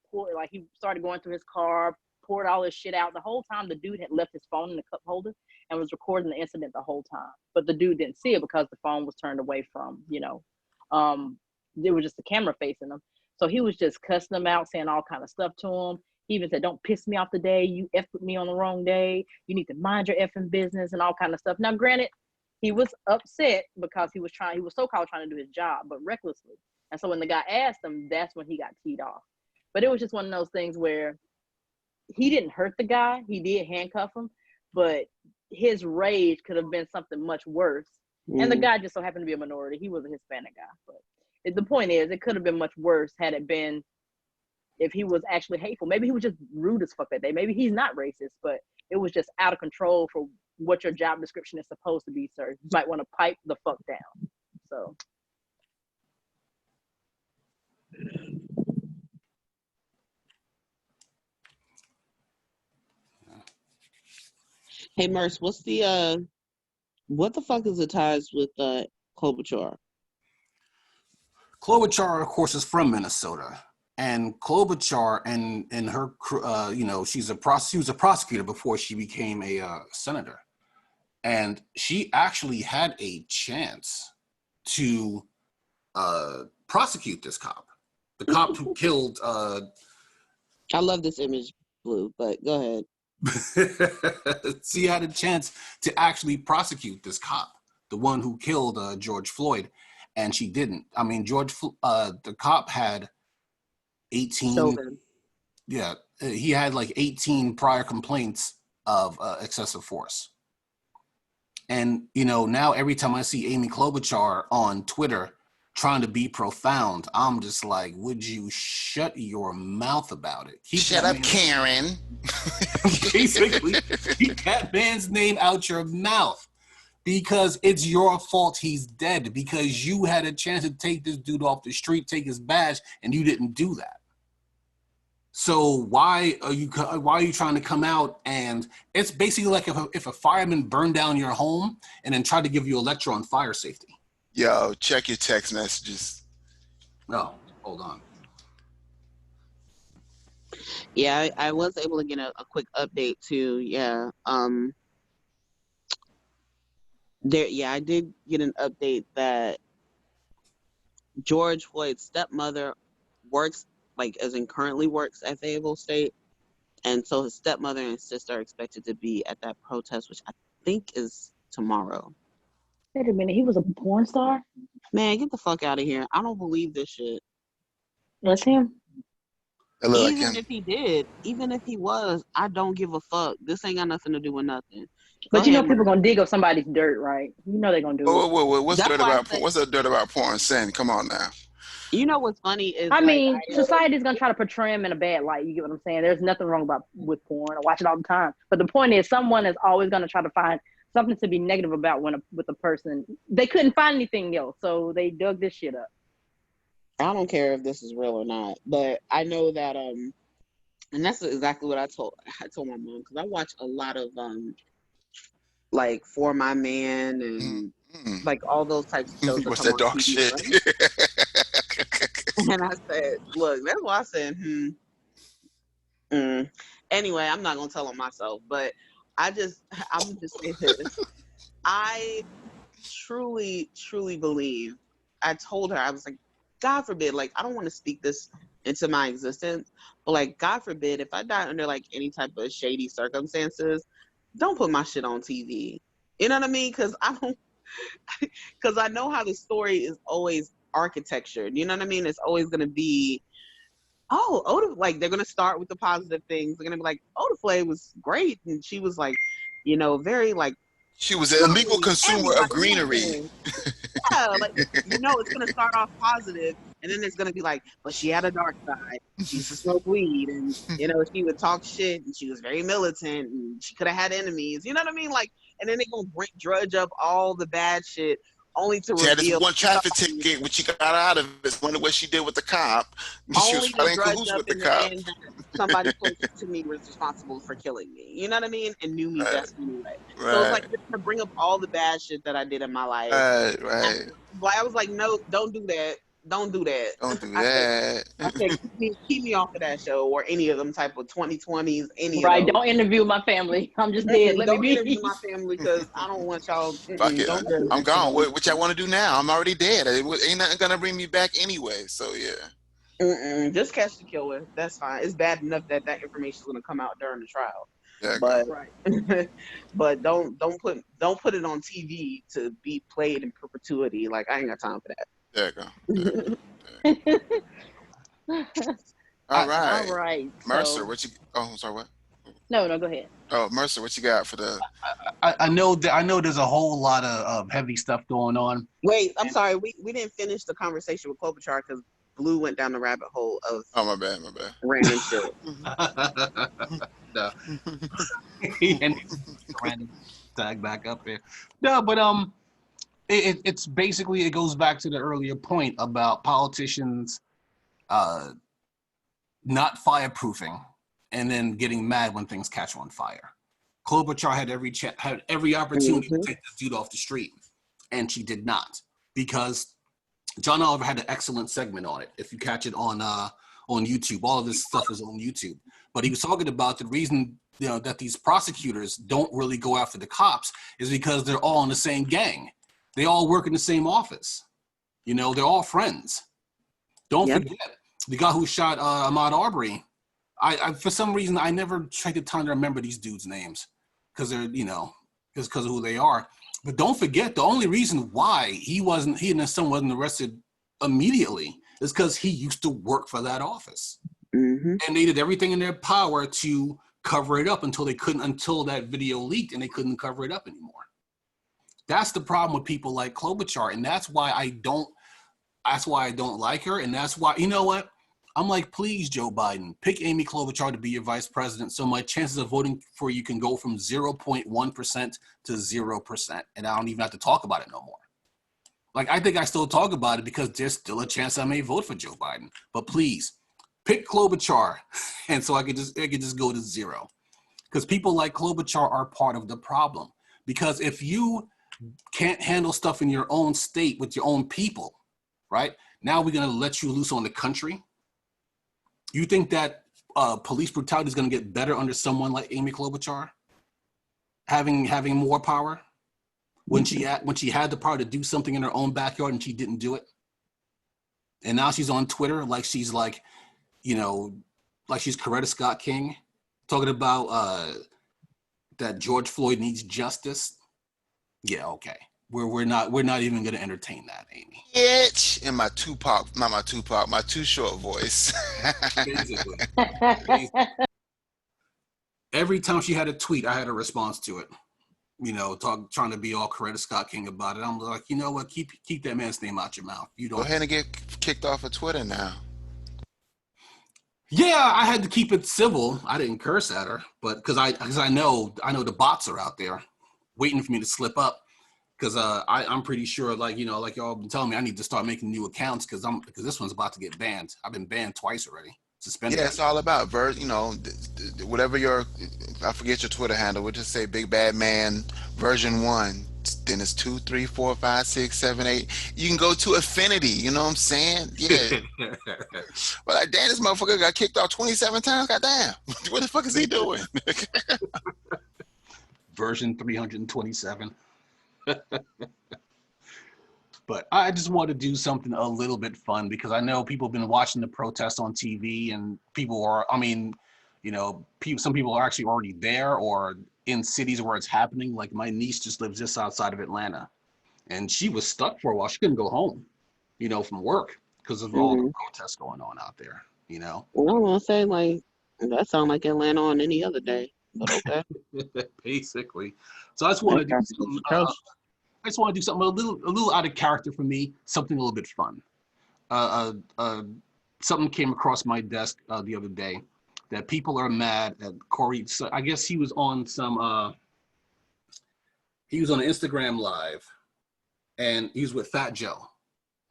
started going through his car, poured all his shit out. The whole time the dude had left his phone in the cup holder and was recording the incident the whole time. But the dude didn't see it because the phone was turned away from, you know, there was just a camera facing him. So he was just cussing them out, saying all kind of stuff to him. He even said, "Don't piss me off today. You effed with me on the wrong day. You need to mind your effing business," and all kind of stuff. Now, granted, he was upset because he was so-called trying to do his job, but recklessly. And so when the guy asked him, that's when he got teed off. But it was just one of those things where he didn't hurt the guy. He did handcuff him, but his rage could have been something much worse. And the guy just so happened to be a minority. He was a Hispanic guy. But the point is, it could have been much worse had it been if he was actually hateful. Maybe he was just rude as fuck that day. Maybe he's not racist, but it was just out of control for what your job description is supposed to be, sir. You might want to pipe the fuck down. So. Hey, Merce, what the fuck is the ties with Klobuchar? Klobuchar, of course, is from Minnesota, and Klobuchar and her, you know, she was a prosecutor before she became a senator, and she actually had a chance to prosecute this cop, the cop who killed. I love this image, Blue, but go ahead. She had a chance to actually prosecute this cop, the one who killed George Floyd, and she didn't. I mean, the cop had 18. Yeah, he had like 18 prior complaints of excessive force. And, you know, now every time I see Amy Klobuchar on Twitter trying to be profound, I'm just like, would you shut your mouth about it? Shut up, Karen. Basically, keep that man's name out your mouth, because it's your fault he's dead, because you had a chance to take this dude off the street, take his badge, and you didn't do that. So why are you trying to come out? And it's basically like if a fireman burned down your home and then tried to give you a lecture on fire safety. Yo, check your text messages. Oh, hold on. Yeah, I was able to get a quick update too. Yeah. I did get an update that George Floyd's stepmother works, currently works at Fayetteville State. And so his stepmother and sister are expected to be at that protest, which I think is tomorrow. Wait a minute, he was a porn star? Man, get the fuck out of here. I don't believe this shit. That's him? Even if he was, I don't give a fuck. This ain't got nothing to do with nothing. But you know people gonna dig up somebody's dirt, right? You know they're gonna do it. What's the dirt about porn sin? Come on now. You know what's funny is society's gonna try to portray him in a bad light. You get what I'm saying? There's nothing wrong with porn. I watch it all the time. But the point is, someone is always gonna try to find something to be negative about with a person. They couldn't find anything else, so they dug this shit up. I don't care if this is real or not, but I know that And that's exactly what I told my mom, because I watch a lot of like For My Man and Mm-hmm. like all those types of shows that What's come that on dark TV, shit? right? And I said, look, that's why I said, Anyway, I'm not gonna tell on myself, but I'm gonna just say this. I truly, truly believe. I told her, I was like, God forbid, like I don't want to speak this into my existence, but like God forbid, if I die under like any type of shady circumstances, don't put my shit on TV. You know what I mean? Because I don't, because I know how the story is always architectured. You know what I mean? It's always gonna be, oh, Oda, like they're gonna start with the positive things. They're gonna be like, Oda was great, and she was like, very like She was an illegal truly consumer of everybody greenery. loved. Yeah, like it's gonna start off positive, and then it's gonna be like, but she had a dark side. She used to smoke weed, and she would talk shit, and she was very militant, and she could have had enemies. You know what I mean? Like, and then they gonna drudge up all the bad shit, only to She had this reveal one traffic somebody, ticket when she got out of it. Wonder what she did with the cop. She was only to probably in drudge cahoots up with the in the cop. end that somebody closest to me was responsible for killing me. You know what I mean? And knew me Right, best anyway. So it's like right, they're gonna bring up all the bad shit that I did in my life. right, right. But I was like, no, don't do that. Don't do that. Don't do I said, that. keep me off of that show or any of them type of 2020s, any of Right. those. Don't interview my family. I'm just dead. Let me Don't interview be. my family because I don't want y'all. Fuck it. Don't bring I'm that shit gone. on What y'all want to do now? I'm already dead. Ain't nothing gonna bring me back anyway. So yeah. me. Just catch the killer. That's fine. It's bad enough that that information is going to come out during the trial, There you go. but Right. but don't put it on TV to be played in perpetuity. Like I ain't got time for There you go. There you that. go. There you go. All All right. right. Mercer, So what you? Oh, I'm sorry. What? no, go ahead. Oh, Mercer, what you got for the? I know that I know there's a whole lot of heavy stuff going on. Wait, I'm sorry. We didn't finish the conversation with Klobuchar because Blue went down the rabbit hole of Oh, my bad. My bad. random shit. No. And random tag back up there. No, but it's basically it goes back to the earlier point about politicians not fireproofing and then getting mad when things catch on fire. Klobuchar had every opportunity to take this dude off the street, and she did not, because John Oliver had an excellent segment on it. If you catch it on YouTube, all of this stuff is on YouTube. But he was talking about the reason that these prosecutors don't really go after the cops is because they're all in the same gang. They all work in the same office. They're all friends. Don't forget the guy who shot Ahmaud Arbery. I for some reason I never take the time to remember these dudes' names because they're because of who they are. But don't forget, the only reason why he and his son wasn't arrested immediately is because he used to work for that office, and they did everything in their power to cover it up until that video leaked and they couldn't cover it up anymore. That's the problem with people like Klobuchar, and that's why I don't like her, and that's why what. I'm like, please, Joe Biden, pick Amy Klobuchar to be your vice president so my chances of voting for you can go from 0.1% to 0%, and I don't even have to talk about it no more. Like, I think I still talk about it because there's still a chance I may vote for Joe Biden. But please, pick Klobuchar, and so I could just go to 0. Because people like Klobuchar are part of the problem. Because if you can't handle stuff in your own state with your own people, right? Now we're going to let you loose on the country. You think that police brutality is going to get better under someone like Amy Klobuchar, having more power when she had the power to do something in her own backyard and she didn't do it, and now she's on Twitter like she's like she's Coretta Scott King, talking about that George Floyd needs justice. Yeah, okay. We're not even going to entertain that, Amy. Bitch, in my Tupac, not my Tupac, my Too Short voice. Basically. Every time she had a tweet, I had a response to it. Trying to be all Coretta Scott King about it. I'm like, you know what? Keep that man's name out your mouth. You don't. Go ahead and get kicked off of Twitter now. Yeah, I had to keep it civil. I didn't curse at her, but because I know the bots are out there waiting for me to slip up. Because I'm pretty sure, like y'all been telling me, I need to start making new accounts because this one's about to get banned. I've been banned twice already. suspended. Yeah, it's all about whatever I forget your Twitter handle. We'll just say Big Bad Man version 1. Then it's 2, 3, 4, 5, 6, 7, 8. You can go to Affinity. You know what I'm saying? Yeah. But like, damn, this motherfucker got kicked off 27 times. Goddamn, what the fuck is he doing? Version 327. But I just want to do something a little bit fun because I know people have been watching the protests on TV and people are, some people are actually already there or in cities where it's happening. Like my niece just lives just outside of Atlanta and she was stuck for a while. She couldn't go home, from work because of all the protests going on out there, Well, I want to say, like, that sounds like Atlanta on any other day, but okay. Basically. So I just want to do something. I just want to do something a little out of character for me, something a little bit fun. Something came across my desk the other day that people are mad at Cory. So I guess he was on an Instagram live, and he was with Fat Joe,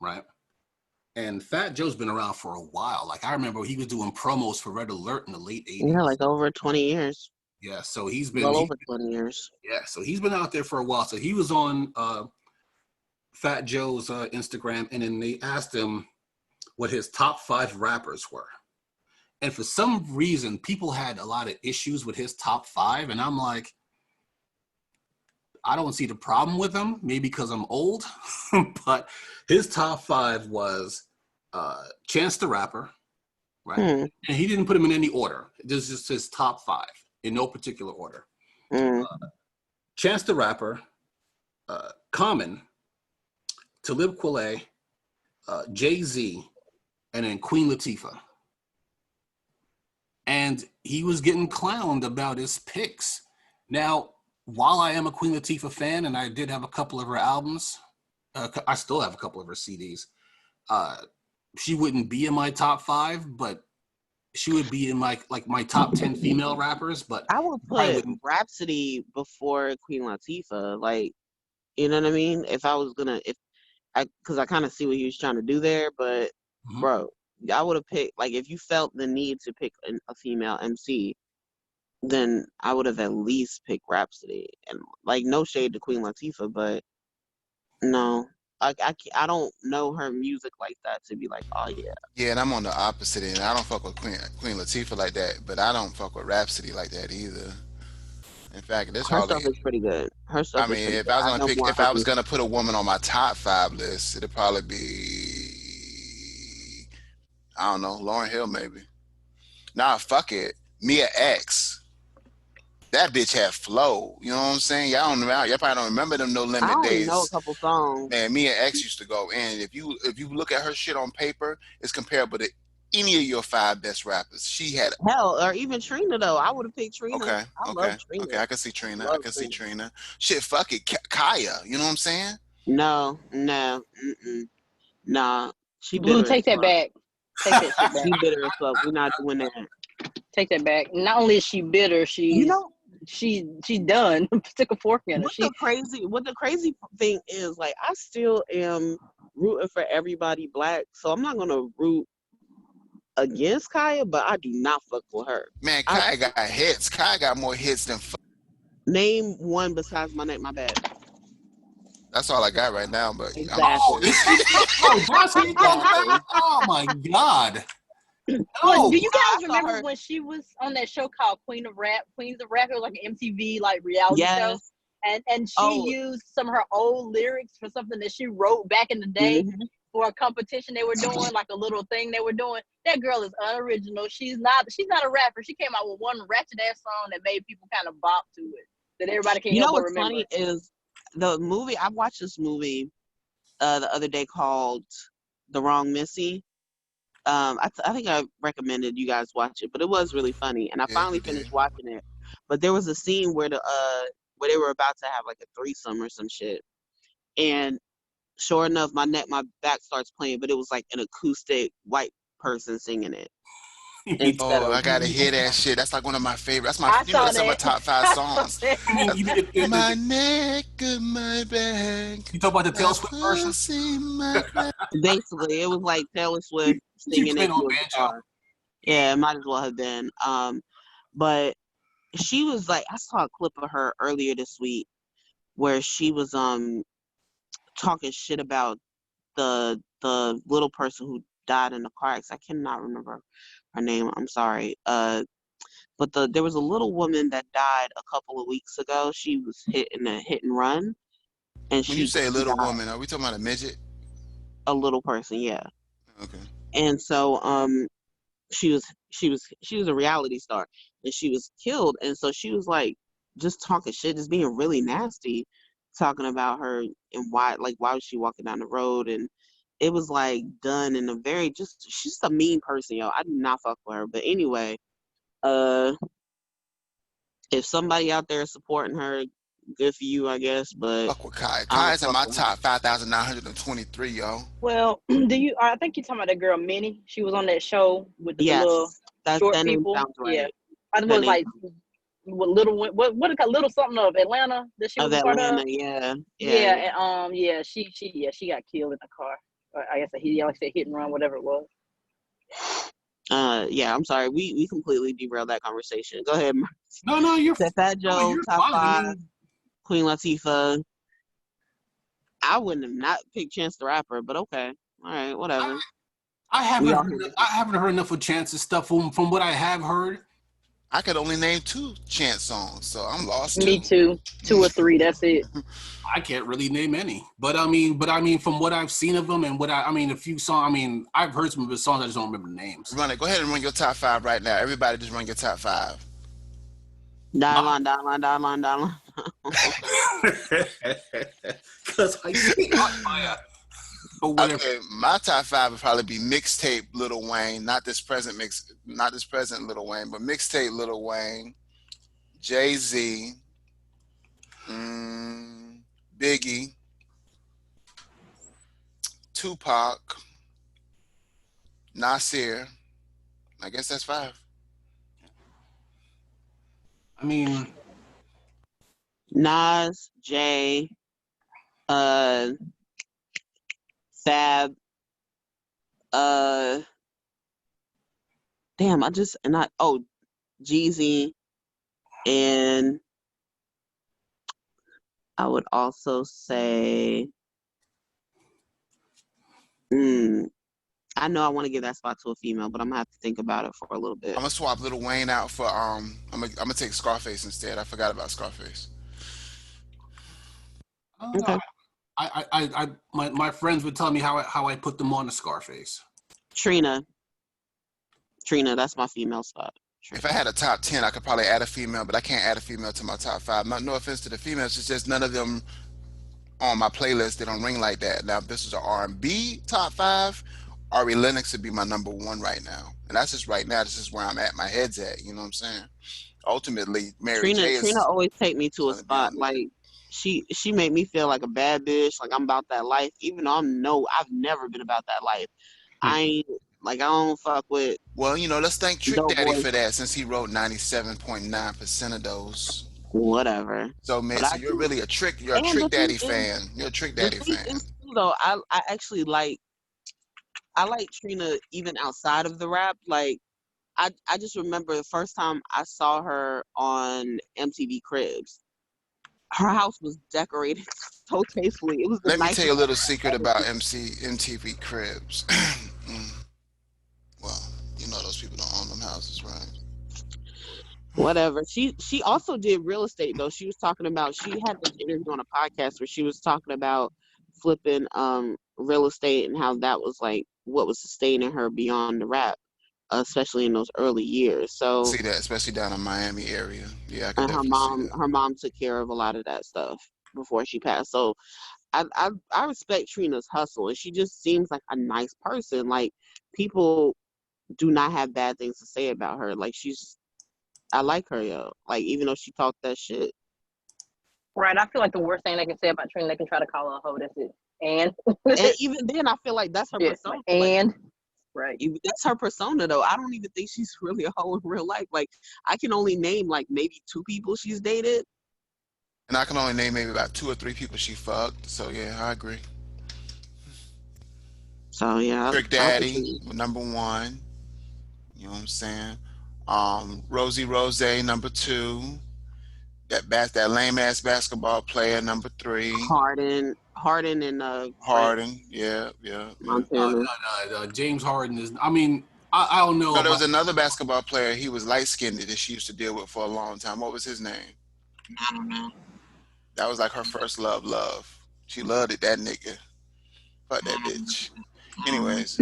right? And Fat Joe's been around for a while. Like I remember he was doing promos for Red Alert in the late 80s. Yeah, like over 20 years. Yeah, so he's been over 20 years. Yeah, so he's been out there for a while. So he was on Fat Joe's Instagram, and then they asked him what his top 5 rappers were. And for some reason, people had a lot of issues with his top 5, and I'm like, I don't see the problem with them, maybe because I'm old, but his top 5 was Chance the Rapper, right? And he didn't put them in any order. This is just his top 5 in no particular order. Chance the Rapper, Common, Talib Kweli, Jay-Z, and then Queen Latifah. And he was getting clowned about his picks. Now, while I am a Queen Latifah fan, and I did have a couple of her albums, I still have a couple of her CDs, she wouldn't be in my top 5, but she would be in my top 10 female rappers, but I would put Rhapsody before Queen Latifah. Like, you know what I mean? If I was gonna, because I kind of see what he was trying to do there, but bro, I would have picked, like, if you felt the need to pick a female MC, then I would have at least picked Rhapsody. And like, no shade to Queen Latifah, but no. I don't know her music like that to be like, oh yeah. Yeah, and I'm on the opposite end. I don't fuck with Queen Latifah like that, but I don't fuck with Rhapsody like that either. In fact, her stuff is pretty good. Her stuff. I mean, if I was gonna put a woman on my top 5 list, it'd probably be, I don't know, Lauryn Hill maybe. Nah, fuck it, Mia X. That bitch had flow. You know what I'm saying? Y'all probably don't remember them No Limit days. I know a couple songs. Man, Mia X used to go in. If you look at her shit on paper, it's comparable to any of your 5 best rappers. She had hell, or even Trina though. I would have picked Trina. Okay. Love Trina. Okay, I can see Trina. See Trina. Shit, fuck it, Kaya. You know what I'm saying? No. Nah. She bitter. Blue, take that back. Take that shit back. She bitter as fuck. We're not doing that. Take that back. Not only is she bitter, she's done. Stick a fork in her. What the crazy thing is, like, I still am rooting for everybody black, so I'm not gonna root against Kaya, but I do not fuck with her. Man, Kaya got hits. Kaya got more hits than name one besides My Neck, My Bad. That's all I got right now, but exactly. Oh my God. Oh, do you guys remember when she was on that show called Queens of Rap? It was like an MTV like reality show, and she used some of her old lyrics for something that she wrote back in the day for a competition they were doing, like a little thing they were doing. That girl is unoriginal. She's not a rapper. She came out with one ratchet ass song that made people kind of bop to it, that everybody can help but remember. You know what's funny is the movie. I watched this movie the other day called The Wrong Missy. I think I recommended you guys watch it, but it was really funny, and I finally finished watching it. But there was a scene where where they were about to have like a threesome or some shit, and sure enough, My Neck, My Back starts playing, but it was like an acoustic white person singing it. Oh, I gotta hear that shit. That's like one of my favorites. That's that's in my top 5 songs. My neck, my back. You talk about the Taylor Swift version? Basically, it was like Taylor Swift singing it to a guitar. Yeah, it might as well have been. But she was like, I saw a clip of her earlier this week where she was talking shit about the little person who died in the car accident. I cannot remember her name. I'm sorry. But there was a little woman that died a couple of weeks ago. She was hit in a hit and run, and When you she say little died. woman, are we talking about a midget? A little person, yeah. Okay. And so she was a reality star, and she was killed. And so she was like just talking shit, just being really nasty, talking about her and why was she walking down the road, and it was like done in a very just she's a mean person, yo. I do not fuck with her. But anyway, uh if somebody out there is supporting her, good for you, I guess. But Fuck with Kai. I don't Kai's in fuck my with her. top 5,923, yo. Well, do you? I think you're talking about that girl Minnie. She was on that show with the little Yes, short that name people. sounds Yeah, right. I think it That was name like what it called, little something of Atlanta that she of was a part Atlanta, of. yeah, yeah, Yeah, yeah. and yeah, she got killed in the car. Or I guess he like said hit and run, whatever it was. Yeah, I'm sorry. We completely derailed that conversation. Go ahead. No, no, Said Fat no, Joe, you're top fine. I five, mean, Queen Latifah. I wouldn't have not picked Chance the Rapper, but okay. All right, whatever. We all hear I different. haven't heard enough of Chance's stuff from what I have heard. I could only name 2 Chance songs, so I'm lost Me too. too. 2 or 3. That's it. I can't really name any, but I mean, from what I've seen of him and I mean, a few songs. I mean, I've heard some of his songs. I just don't remember the names. Run it. Go ahead and run your top 5 right now. Everybody just run your top 5. Dial on, dial on, dial on, dial on. Because I see hot fire or whatever. Okay, my top 5 would probably be mixtape Lil Wayne, not this present Lil Wayne, but mixtape Lil Wayne, Jay-Z, Biggie, Tupac, Nasir. I guess that's 5. I mean, Nas, Jay, uh, Fab, uh, damn, Jeezy, and I would also say, I know I want to give that spot to a female, but I'm gonna have to think about it for a little bit. I'm gonna swap Lil Wayne out for I'm gonna take Scarface instead. I forgot about Scarface. I don't know. Okay. My friends would tell me how I put them on the Scarface. Trina, that's my female spot. If I had a top 10, I could probably add a female, but I can't add a female to my top 5. No offense to the females, it's just none of them on my playlist. They don't ring like that. Now, if this is an R&B top 5, Ari Lennox would be my number 1 right now, and that's just right now. This is where I'm at. My head's at. You know what I'm saying? Ultimately, Mary Trina J is always take me to a going to be spot on there. like she made me feel like a bad bitch, like I'm about that life, even though I've never been about that life. I ain't like I don't fuck with Well, let's thank Trick dope Daddy boys, for that, since he wrote 97.9% of those. whatever. So, man, But so I you're do. really you're a And Trick Daddy fan. You're a Trick the Daddy thing fan. is too though, I actually I like Trina even outside of the rap. Like I just remember the first time I saw her on MTV Cribs. Her house was decorated so tastefully. It was the Let me tell nicest you a thing little I've secret ever about seen. MTV Cribs. Well, those people don't own them houses, right? Whatever. She also did real estate though. She was talking about she had this interview on a podcast where she was talking about flipping real estate and how that was like what was sustaining her beyond the rap, especially in those early years. So See that, especially down in Miami area. Yeah, I could and definitely see that. her mom took care of a lot of that stuff before she passed. So I respect Trina's hustle, and she just seems like a nice person. Like people do not have bad things to say about her. Like I like her, yo. Like even though she talked that shit, Right. I feel like the worst thing they can say about Trina, they can try to call her a hoe. That's it. And and even then, I feel like that's her yeah, persona. Like and right. that's her persona, though. I don't even think she's really a hoe in real life. Like I can only name like maybe 2 people she's dated. And I can only name maybe about 2 or 3 people she fucked. So yeah, I agree. So yeah, Trick I like Daddy, Trina. number 1. You know what I'm saying? Rosie Rose, number 2. That lame ass basketball player, number 3. Harden and France, Harden, yeah, yeah, yeah. Montana. James Harden is. I mean, I don't know No, there about. was another basketball player. He was light skinned that she used to deal with for a long time. What was his name? I don't know. That was like her first love. Love. She loved it. That nigga. Fuck that bitch. Anyways,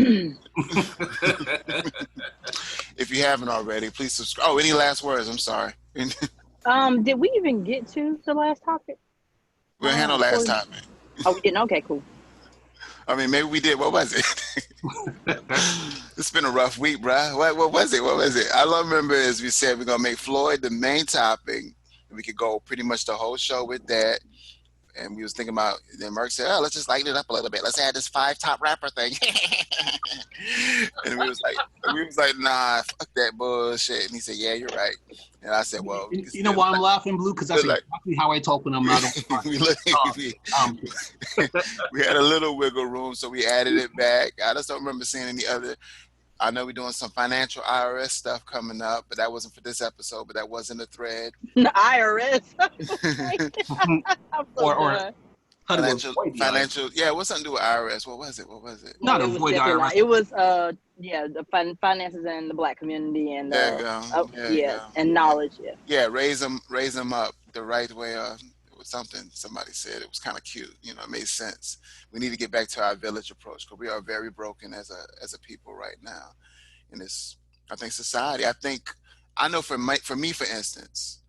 if you haven't already, please subscribe. Oh, any last words? I'm sorry. Did we even get to the last topic? We'll handle last topic. Oh, we didn't. Okay, cool. I mean, maybe we did. What was it? It's been a rough week, bruh. What was it? What was it? All I remember is we said we're gonna make Floyd the main topic. We could go pretty much the whole show with that. And we was thinking about, then Merck said, oh, let's just lighten it up a little bit. Let's add this 5 top rapper thing. And we was like, nah, fuck that bullshit. And he said, yeah, you're right. And I said, well, you know why I'm laughing, Blue? Because that's exactly how I talk when I'm not on. We had a little wiggle room, so we added it back. I just don't remember seeing any other. I know we're doing some financial IRS stuff coming up, but that wasn't for this episode, but that was in the thread. The IRS. or financial, yeah, what's something to do with IRS? What was it? Not avoid IRS. It was the finances and the black community and there you go. And knowledge. Yeah, raise them up the right way. It was something somebody said. It was kind of cute. You know, it made sense. We need to get back to our village approach because we are very broken as a people right now in this. I think society. I know for me, for instance,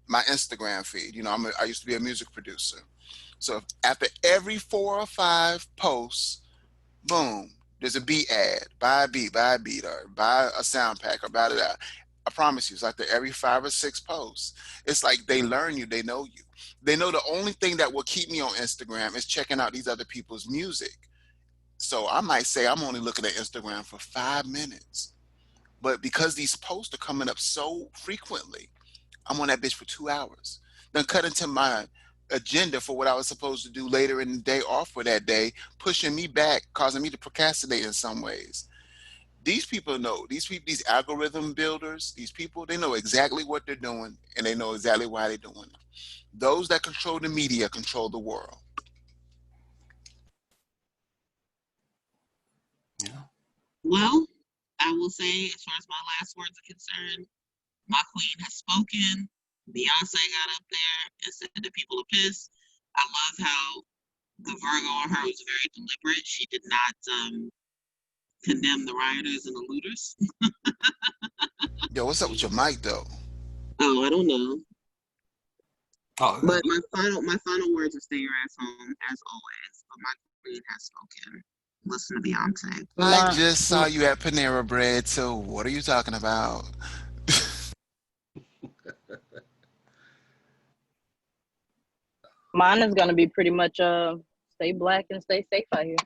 my Instagram feed. You know, I used to be a music producer. So after every 4 or 5 posts, boom, there's a beat ad. Buy a beat, or buy a sound pack, or buy that. I promise you, it's like every 5 or 6 posts. It's like they learn you, they know you. They know the only thing that will keep me on Instagram is checking out these other people's music. So I might say I'm only looking at Instagram for 5 minutes. But because these posts are coming up so frequently, I'm on that bitch for 2 hours. Then cut into my agenda for what I was supposed to do later in the day off for that day, pushing me back, causing me to procrastinate in some ways. These people know, these algorithm builders, these people, they know exactly what they're doing and they know exactly why they're doing it. Those that control the media control the world. Yeah. Well, I will say, as far as my last words are concerned, my queen has spoken. Beyonce got up there and said that people are pissed. I love how the Virgo on her was very deliberate. She did not condemn the rioters and the looters. Yo, what's up with your mic though? Oh, I don't know. Oh, but my final words are stay your ass home as always. But my queen has spoken. Listen to Beyonce. I just saw you at Panera Bread, so what are you talking about? Mine is gonna be pretty much stay black and stay safe out here.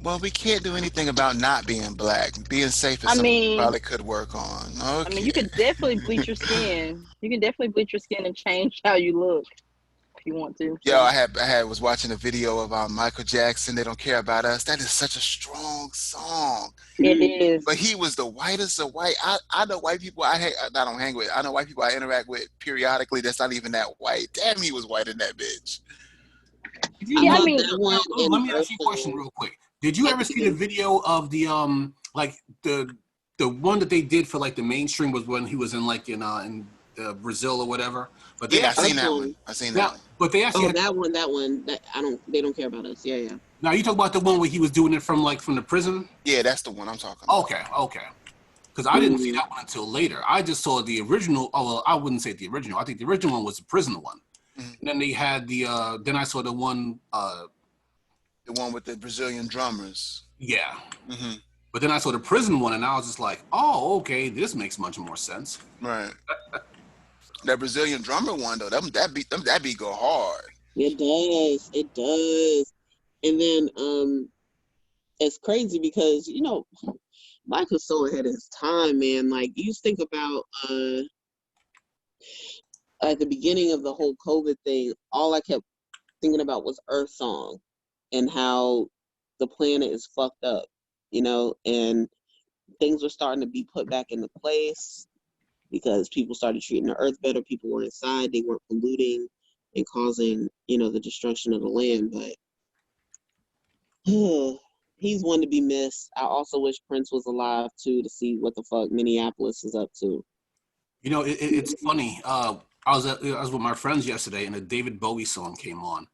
Well, we can't do anything about not being black. Being safe is something we probably could work on. Okay. I mean, you could definitely bleach your skin. You can definitely bleach your skin and change how you look if you want to. Yo, I was watching a video of Michael Jackson. They Don't Care About Us. That is such a strong song. It is. But he was the whitest of white. I know white people I don't hang with. I know white people I interact with periodically that's not even that white. Damn, he was white in that bitch. Yeah, I mean, let me ask you a question real quick. Did you ever see the video of the like the one that they did for like the mainstream was when he was in like in Brazil or whatever? But I seen that one. I seen that one. But they actually that one. They don't care about us. Yeah. Now you talk about the one where he was doing it from the prison? Yeah, that's the one I'm talking about. Okay. Because I didn't see that one until later. I just saw the original. Oh well, I wouldn't say the original. I think the original one was the prison one. Mm-hmm. And then they had the. Then I saw the one. The one with the Brazilian drummers. Yeah. Mm-hmm. But then I saw the prison one, and I was just like, "Oh, okay, this makes much more sense." Right. That Brazilian drummer one though, that beat go hard. It does. And then it's crazy because Michael's so ahead of his time, man. Like you think about at the beginning of the whole COVID thing, all I kept thinking about was Earth Song and how the planet is fucked up, and things were starting to be put back into place because people started treating the earth better. People were inside, they weren't polluting and causing, the destruction of the land. But he's one to be missed. I also wish Prince was alive too to see what the fuck Minneapolis is up to. It's funny. I was with my friends yesterday, and a David Bowie song came on,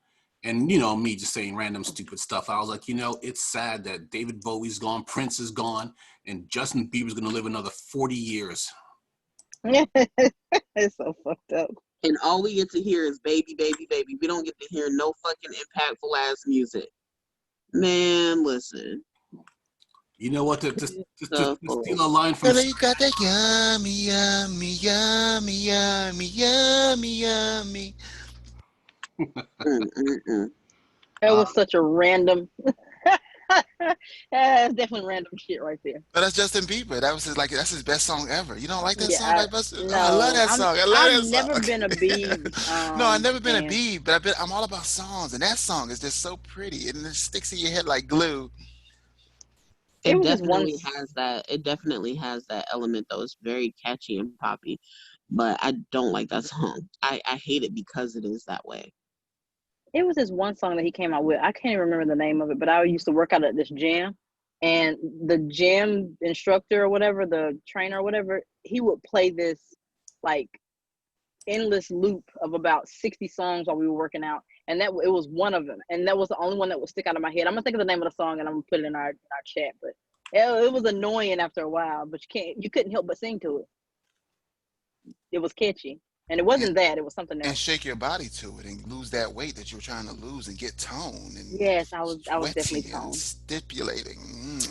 and me just saying random stupid stuff. I was like, it's sad that David Bowie's gone, Prince is gone, and Justin Bieber's gonna live another 40 years. It's so fucked up. And all we get to hear is baby, baby, baby. We don't get to hear no fucking impactful ass music. Man, listen. You know what? To steal a line from. You got that yummy, yummy, yummy, yummy, yummy, yummy. It was such a random. That's definitely random shit right there. But that's Justin Bieber. That's his best song ever. You don't like that song? No, I love that song. I've never been a Bieb. No, I've never been a Bieb, but I'm all about songs, and that song is just so pretty, and it sticks in your head like glue. It definitely has that. It definitely has that element, though. It's very catchy and poppy, but I don't like that song. I hate it because it is that way. It was this one song that he came out with. I can't even remember the name of it, but I used to work out at this gym, and the gym instructor or whatever, the trainer or whatever, he would play this like endless loop of about 60 songs while we were working out, and it was one of them, and that was the only one that would stick out of my head. I'm gonna think of the name of the song and I'm gonna put it in our chat, but it was annoying after a while, but you couldn't help but sing to it. It was catchy. And it wasn't that, it was something else. And shake your body to it and lose that weight that you were trying to lose and get toned. And yes, I was definitely toned. Stipulating.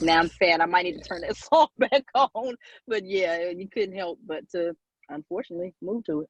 Now I'm fat. I might need to turn that song back on. But yeah, you couldn't help but to, unfortunately, move to it.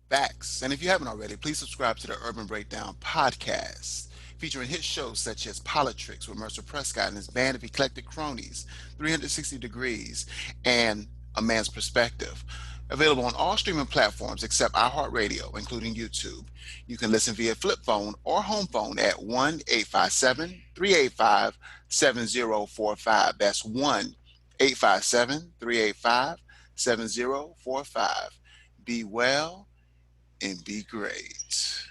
Facts. And if you haven't already, please subscribe to the Urban Breakdown podcast, featuring hit shows such as Politricks with Mercer Prescott and his band of eclectic cronies, 360 Degrees, and A Man's Perspective. Available on all streaming platforms except iHeartRadio, including YouTube. You can listen via flip phone or home phone at 1-857-385-7045. That's 1-857-385-7045. Be well and be great.